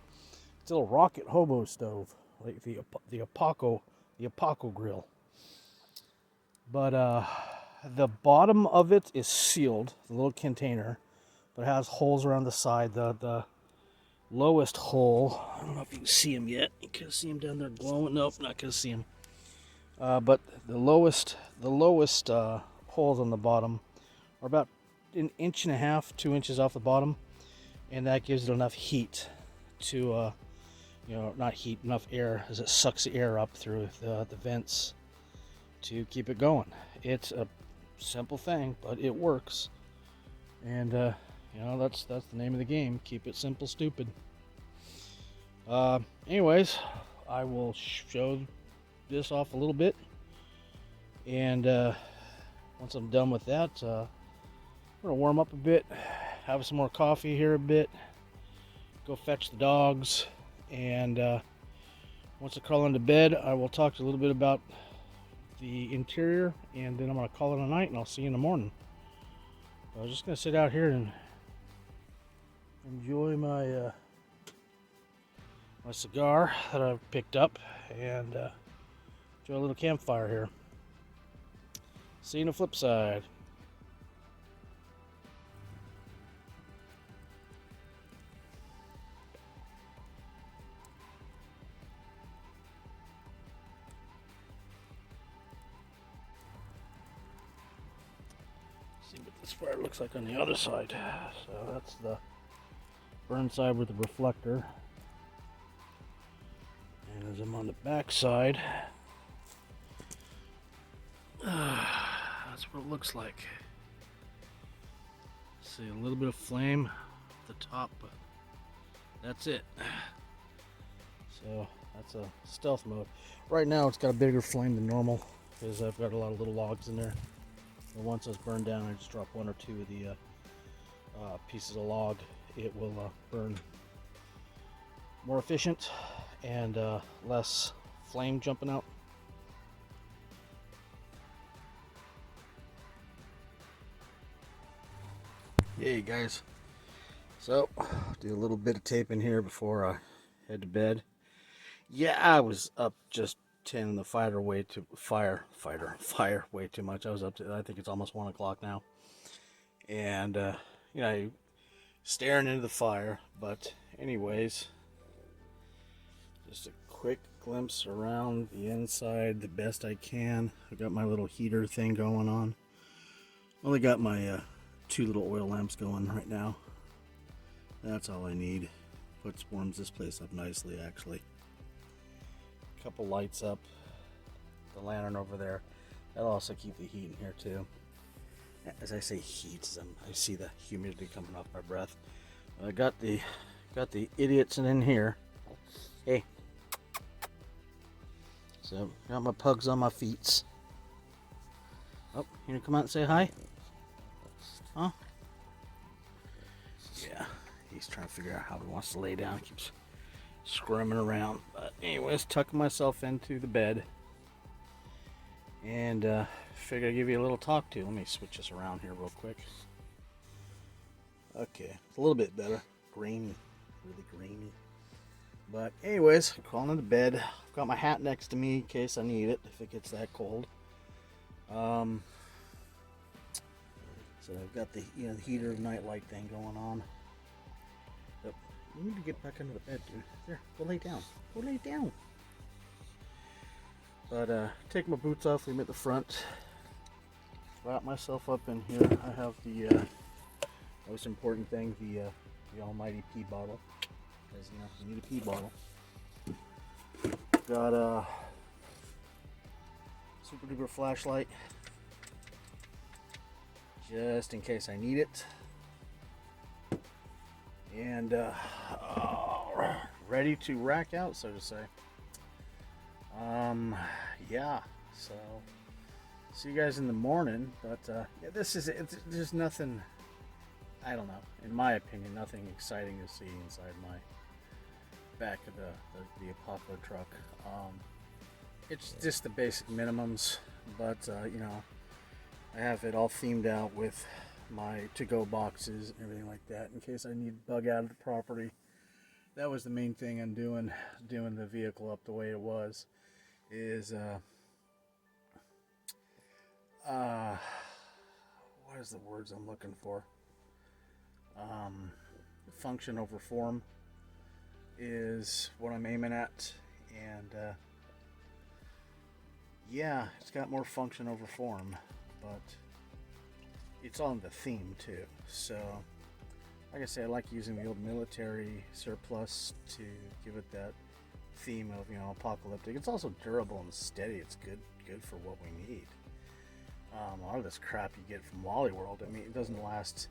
It's a little rocket hobo stove, like the Apoco grill. But the bottom of it is sealed, the little container, but it has holes around the side. The lowest hole, I don't know if you can see him yet. You can see him down there glowing. Nope, not gonna see him. But the lowest holes on the bottom are about 1.5 inches, 2 inches off the bottom, and that gives it enough heat to, not heat, enough air as it sucks the air up through the vents to keep it going. It's a simple thing, but it works, and that's the name of the game. Keep it simple, stupid. Anyways, I will show this off a little bit, and once I'm done with that, I'm gonna warm up a bit, have some more coffee here a bit, go fetch the dogs, And once I crawl into bed, I will talk a little bit about the interior, and then I'm going to call it a night, and I'll see you in the morning. I was just going to sit out here and enjoy my my cigar that I've picked up, and enjoy a little campfire here. See you on the flip side. See what this fire looks like on the other side. So that's the burn side with the reflector. And as I'm on the back side, that's what it looks like. See a little bit of flame at the top, but that's it. So that's a stealth mode. Right now it's got a bigger flame than normal because I've got a lot of little logs in there. And once it's burned down, I just drop one or two of the pieces of log. It will burn more efficient and less flame jumping out. Hey guys, so do a little bit of taping here before I head to bed. Yeah, I was up just tending the fire way too much. I was up to, I think it's almost 1 o'clock now, and you know, staring into the fire. But anyways, just a quick glimpse around the inside the best I can. I got my little heater thing going on. Only got my 2 little oil lamps going right now. That's all I need. Warms this place up nicely, actually. Couple lights up, the lantern over there. That'll also keep the heat in here too. As I say heat, I see the humidity coming off my breath. I got the idiots in here. Hey. So got my pugs on my feet. Oh, you gonna come out and say hi? Huh? Yeah, he's trying to figure out how he wants to lay down. He keeps squirming around. But anyways, tucking myself into the bed. And figure I'd give you a little talk to. Let me switch this around here real quick. Okay, it's a little bit better. Grainy, really grainy. But anyways, I'm crawling into bed. I've got my hat next to me in case I need it if it gets that cold. So I've got the the heater nightlight thing going on. But you need to get back into the bed, dude. There, go lay down. Go lay down. But take my boots off, leave them at the front. Wrap myself up in here. I have the most important thing, the almighty pee bottle. Because you need a pee bottle. Got a super duper flashlight. Just in case I need it. And ready to rack out, so to say. Yeah, so see you guys in the morning. But yeah, there's nothing, I don't know, in my opinion, nothing exciting to see inside my back of the Apoco-truck. It's just the basic minimums, but I have it all themed out with my to-go boxes and everything like that in case I need to bug out of the property. That was the main thing I'm doing the vehicle up the way it was, is what is the words I'm looking for? Function over form is what I'm aiming at, and yeah, it's got more function over form, but it's on the theme too. So like I say, I like using the old military surplus to give it that theme of apocalyptic. It's also durable and steady. It's good for what we need. A lot of this crap you get from Wally World, I mean, it doesn't last.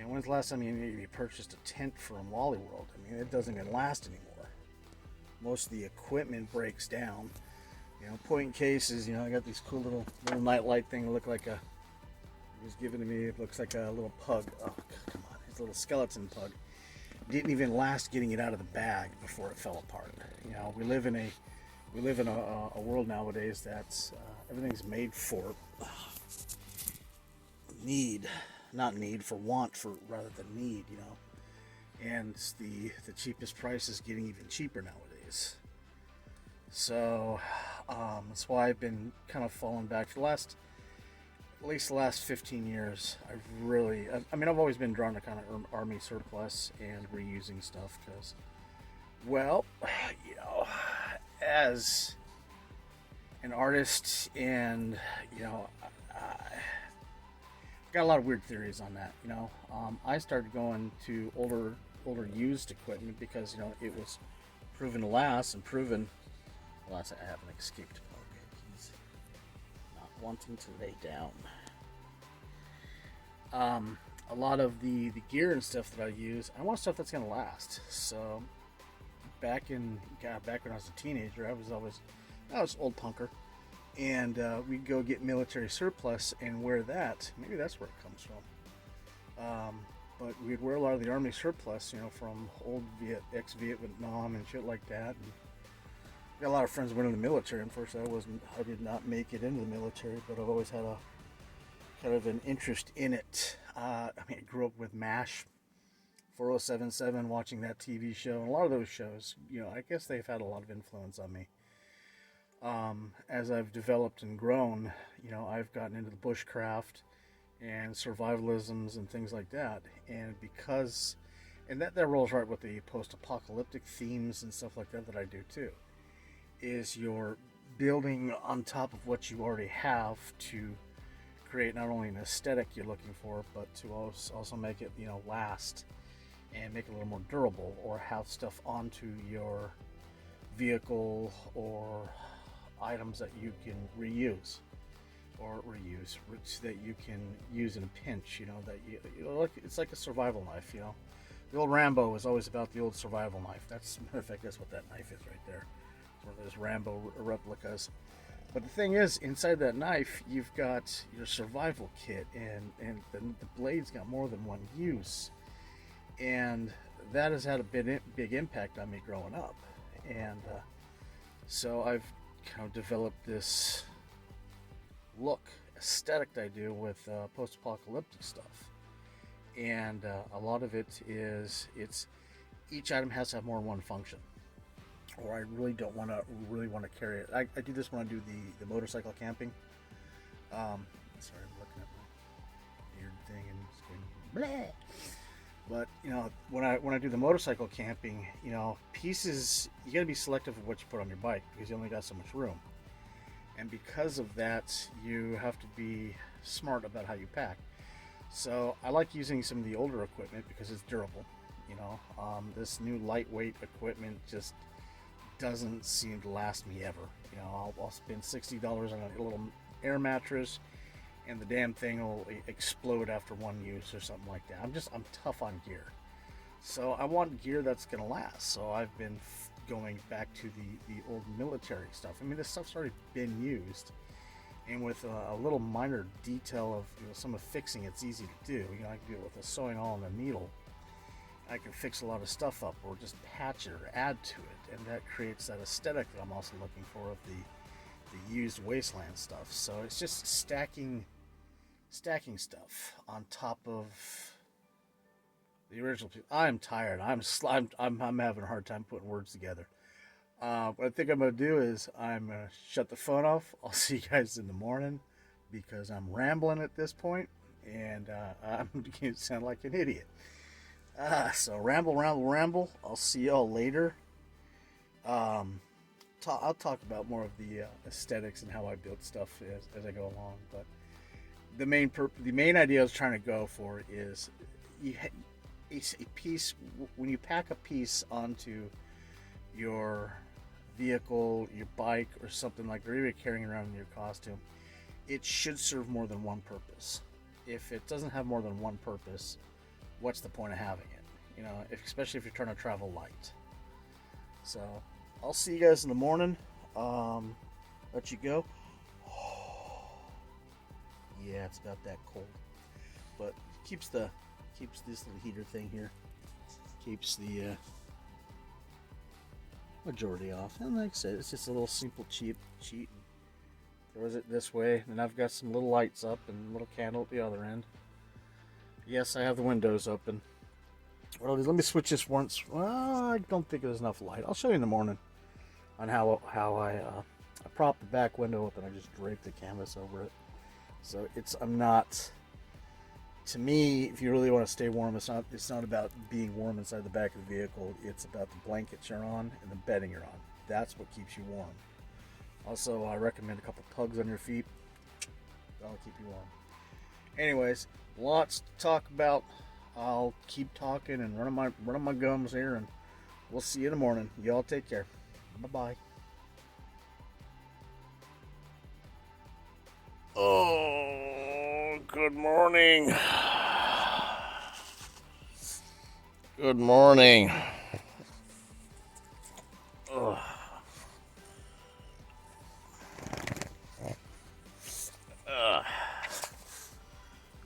When's the last time you purchased a tent from Wally World? I mean, it doesn't even last anymore. Most of the equipment breaks down. Point cases. I got these cool little nightlight thing that look like it was given to me. It looks like a little pug. Oh, come on, it's a little skeleton pug. didn't even last getting it out of the bag before it fell apart. You know, we live in a world nowadays that's everything's made for need, not need for want, for rather than need. You know, and the cheapest price is getting even cheaper nowadays. So that's why I've been kind of falling back for at least the last 15 years. I've always been drawn to kind of army surplus and reusing stuff because, well, you know, as an artist, and you know, got a lot of weird theories on that. You know, I started going to older used equipment because, you know, it was proven to last and proven. Well, I haven't escaped pug. He's not wanting to lay down. A lot of the gear and stuff that I use, I want stuff that's gonna last. So back when I was a teenager, I was old punker, and we'd go get military surplus and wear that. Maybe that's where it comes from. But we'd wear a lot of the army surplus, you know, from old ex-Vietnam and shit like that. And got a lot of friends went in the military. Unfortunately, I did not make it into the military, but I've always had a kind of an interest in it. I grew up with MASH, 4077, watching that TV show, and a lot of those shows, you know, I guess they've had a lot of influence on me. As I've developed and grown, you know, I've gotten into the bushcraft and survivalisms and things like that, and that rolls right with the post-apocalyptic themes and stuff like that I do too. Is you're building on top of what you already have to create not only an aesthetic you're looking for, but to also make it, you know, last and make it a little more durable, or have stuff onto your vehicle or items that you can reuse that you can use in a pinch. You know, that you know, like, it's like a survival knife. You know, the old Rambo is always about the old survival knife. That's, in fact, that's what that knife is right there. One of those Rambo replicas. But the thing is, inside that knife, you've got your survival kit, and the blade's got more than one use. And that has had a big impact on me growing up. And so I've kind of developed this aesthetic that I do with post-apocalyptic stuff. And a lot of it is, each item has to have more than one function. Or I really don't want to carry it. I do this when I do the motorcycle camping. Sorry, I'm looking at my weird thing and it's going bleh. But you know, when I do the motorcycle camping, you know, pieces, you got to be selective of what you put on your bike because you only got so much room. And because of that, you have to be smart about how you pack. So I like using some of the older equipment because it's durable. You know, this new lightweight equipment just doesn't seem to last me ever. You know, I'll spend $60 on a little air mattress, and the damn thing will explode after one use or something like that. I'm tough on gear, so I want gear that's gonna last. So I've been going back to the old military stuff. I mean, this stuff's already been used, and with a little minor detail of, you know, some of fixing, it's easy to do. You know, I can do it with a sewing awl and a needle. I can fix a lot of stuff up, or just patch it or add to it, and that creates that aesthetic that I'm also looking for of the used wasteland stuff. So it's just stacking stuff on top of the original. I'm tired. I'm having a hard time putting words together. What I think I'm gonna do is I'm gonna shut the phone off. I'll see you guys in the morning because I'm rambling at this point, and I'm gonna sound like an idiot. So ramble. I'll see y'all later. I'll talk about more of the aesthetics and how I build stuff as I go along. But the main idea I was trying to go for is a piece. When you pack a piece onto your vehicle, your bike, or something like that, or even carrying around in your costume, it should serve more than one purpose. If it doesn't have more than one purpose, what's the point of having it? You know, especially if you're trying to travel light. So I'll see you guys in the morning. Let you go. Yeah, it's about that cold, but keeps this little heater thing here keeps the majority off. And like I said, it's just a little simple cheap cheat. Throws it this way, and I've got some little lights up and a little candle at the other end. Yes, I have the windows open. Well, let me switch this once. Well, I don't think there's enough light. I'll show you in the morning on how I prop the back window open. I just drape the canvas over it. So I'm not. To me, if you really want to stay warm, it's not about being warm inside the back of the vehicle. It's about the blankets you're on and the bedding you're on. That's what keeps you warm. Also, I recommend a couple tugs on your feet. That'll keep you warm. Anyways, lots to talk about. I'll keep talking and running my gums here, and we'll see you in the morning. Y'all take care. Bye-bye. Oh, good morning. Good morning. Ugh.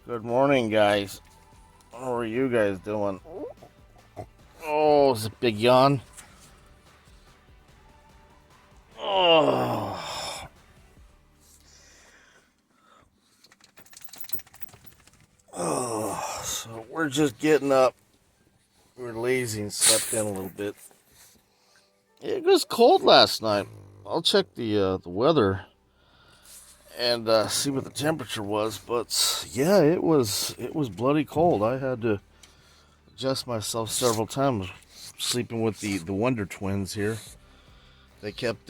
Good morning, guys. How are you guys doing? Oh, it's a big yawn. Oh. Oh, so we're just getting up. We're lazy and slept in a little bit. It was cold last night. I'll check the weather and see what the temperature was, but yeah, it was bloody cold. I had to adjust myself several times sleeping with the Wonder Twins here. They kept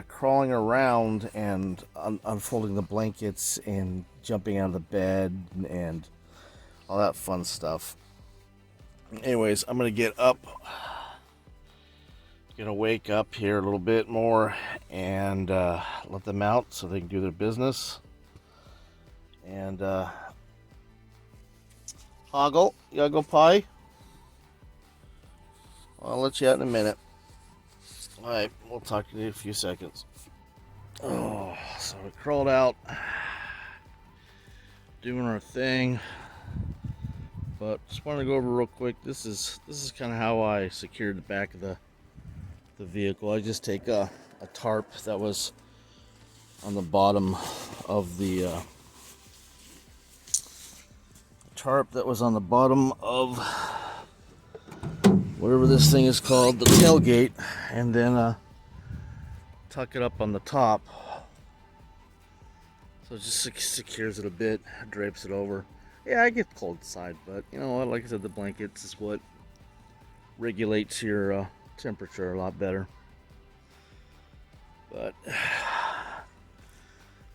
crawling around and unfolding the blankets and jumping out of the bed and all that fun stuff. Anyways, I'm gonna get up. Gonna wake up here a little bit more and let them out so they can do their business. And Hoggle, you gotta go pie? I'll let you out in a minute. Alright, we'll talk to you in a few seconds. Oh, so we crawled out, doing our thing. But just want to go over real quick. This is kind of how I secured the back of the vehicle. I just take a tarp that was on the bottom of the whatever this thing is called, the tailgate, and then tuck it up on the top. So it just secures it a bit, drapes it over. Yeah, I get cold inside, but you know what? Like I said, the blankets is what regulates your temperature a lot better. But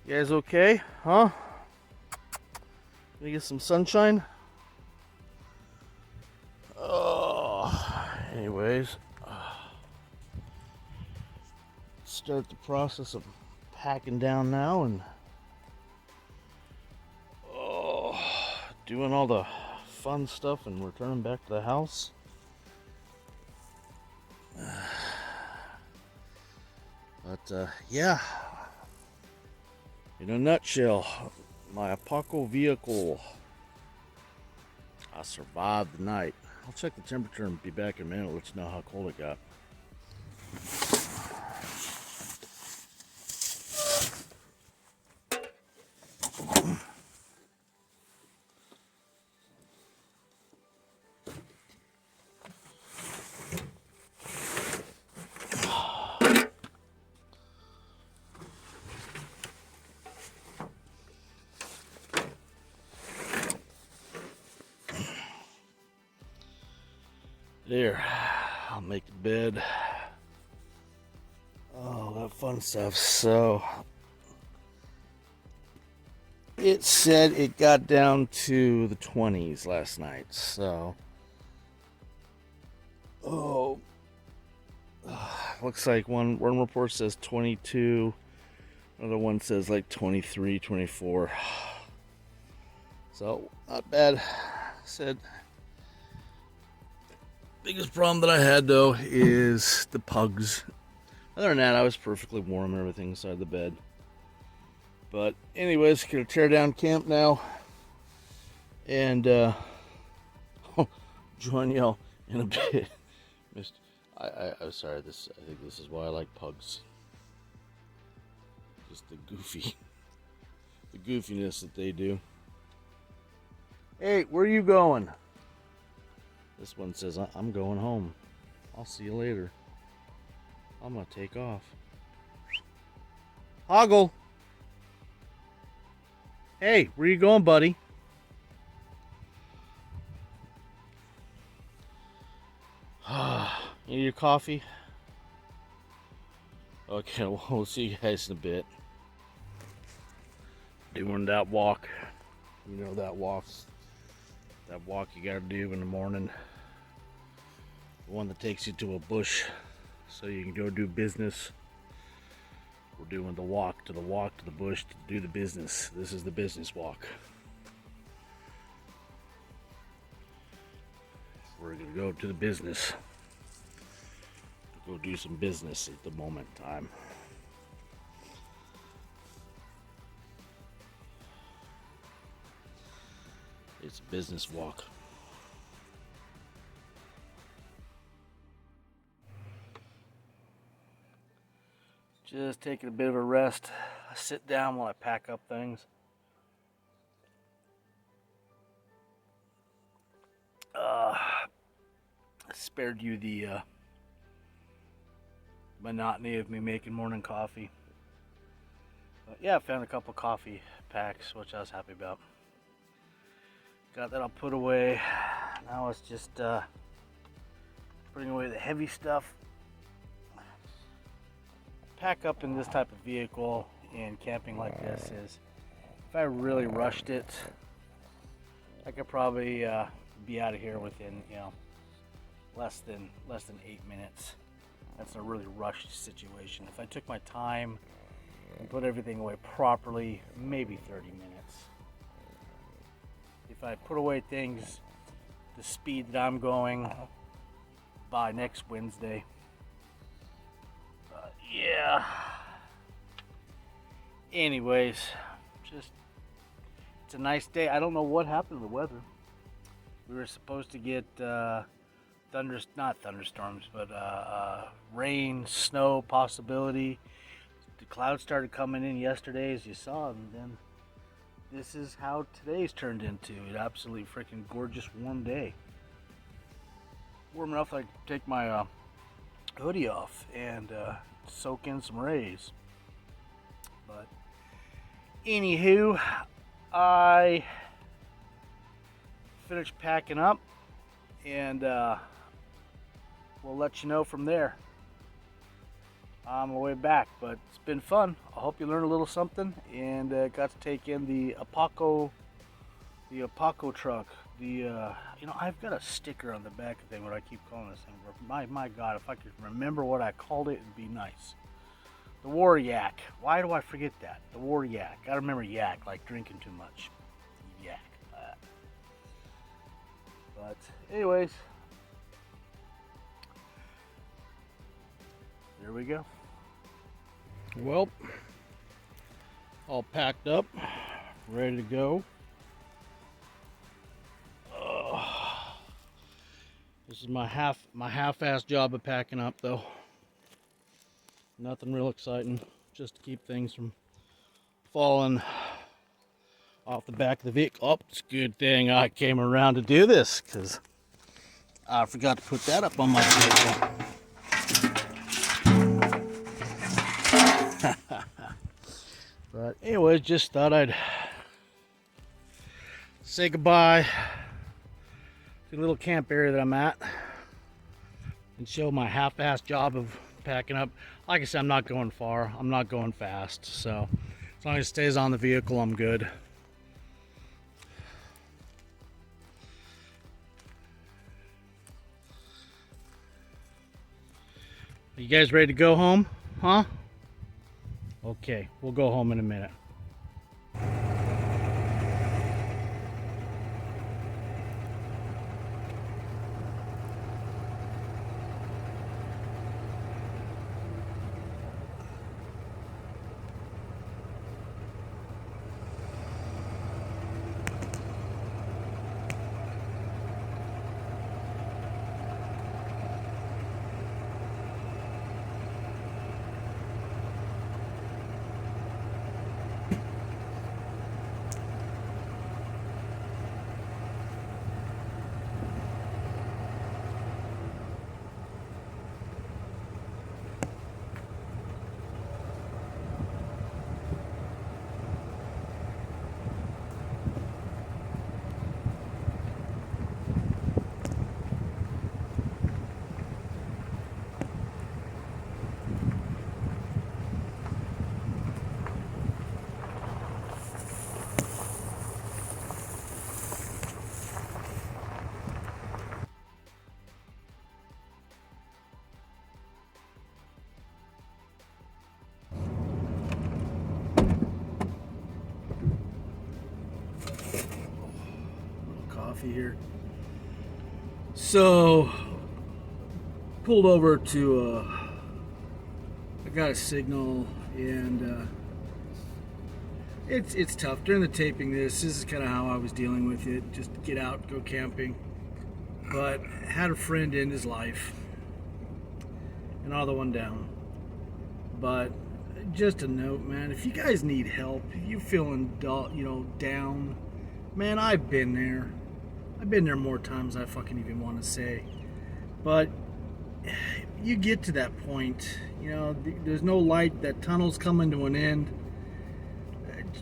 you guys okay? Huh? Gonna get some sunshine? Oh, anyways, start the process of packing down now and doing all the fun stuff and returning back to the house. But yeah, in a nutshell, my Apoco vehicle, I survived the night. I'll check the temperature and be back in a minute, let you know how cold it got. There, I'll make the bed. Oh, that fun stuff. So, it said it got down to the 20s last night. So, looks like one report says 22. Another one says like 23, 24. So, not bad. Said. Biggest problem that I had though is the pugs. Other than that, I was perfectly warm and everything inside the bed. But anyways, gonna tear down camp now and join y'all in a bit. I'm sorry. I think this is why I like pugs. Just the goofiness that they do. Hey, where are you going? This one says, I'm going home. I'll see you later. I'm gonna take off. Hoggle! Hey, where you going, buddy? You need your coffee? Okay, well, we'll see you guys in a bit. Doing that walk. You know that walk you gotta do in the morning. The one that takes you to a bush so you can go do business. We're doing the walk to the bush to do the business. This is the business walk. We're gonna go to the business. Go do some business at the moment in time. It's a business walk. Just taking a bit of a rest. I sit down while I pack up things. I spared you the monotony of me making morning coffee. But yeah, I found a couple coffee packs, which I was happy about. Got that all put away. Now it's just putting away the heavy stuff. Pack up in this type of vehicle and camping like this is, if I really rushed it, I could probably be out of here within, less than 8 minutes. That's a really rushed situation. If I took my time and put everything away properly, maybe 30 minutes. If I put away things the speed that I'm going by next Wednesday, yeah. Anyways, it's a nice day. I don't know what happened to the weather. We were supposed to get not thunderstorms, but rain, snow possibility. The clouds started coming in yesterday, as you saw, and then this is how today's turned into an absolutely freaking gorgeous warm day. Warm enough that I can take my hoodie off and soak in some rays. But anywho, I finished packing up, and we'll let you know from there on my way back. But it's been fun. I hope you learned a little something, and got to take in the Apoco-truck. I've got a sticker on the back of the thing, what I keep calling this thing. My God, if I could remember what I called it, it'd be nice. The War Yak. Why do I forget that? The War Yak. I remember yak, like drinking too much. Yak. But anyways, there we go. Well, all packed up, ready to go. This is my half-assed job of packing up, though. Nothing real exciting, just to keep things from falling off the back of the vehicle. Oh, it's a good thing I came around to do this, because I forgot to put that up on my vehicle. But anyways, just thought I'd say goodbye to the little camp area that I'm at and show my half-assed job of packing up. Like I said, I'm not going far. I'm not going fast. So as long as it stays on the vehicle, I'm good. Are you guys ready to go home? Huh? Okay, we'll go home in a minute. coffee here. So, pulled over to, I got a signal, and it's tough. During the taping this is kind of how I was dealing with it. Just get out, go camping. But had a friend end his life. Another one down. But just a note, man, if you guys need help, if you feeling down, man, I've been there. I've been there more times than I fucking even want to say. But you get to that point, there's no light, that tunnel's coming to an end.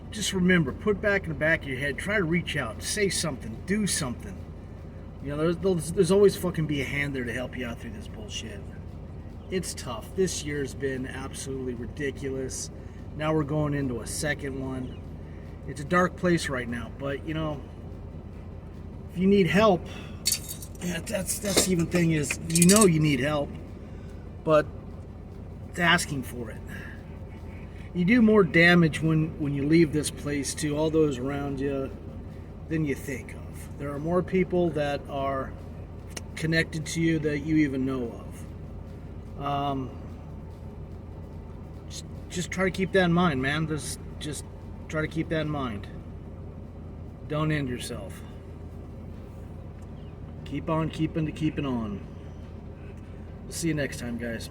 Just remember, put back in the back of your head, try to reach out, say something, do something. There's always fucking be a hand there to help you out through this bullshit. It's tough. This year's been absolutely ridiculous. Now we're going into a second one. It's a dark place right now, but if you need help, that's the even thing is, you need help, but it's asking for it. You do more damage when you leave this place to all those around you than you think of. There are more people that are connected to you that you even know of. Just try to keep that in mind, man. Just try to keep that in mind. Don't end yourself. Keep on keeping on. We'll see you next time, guys.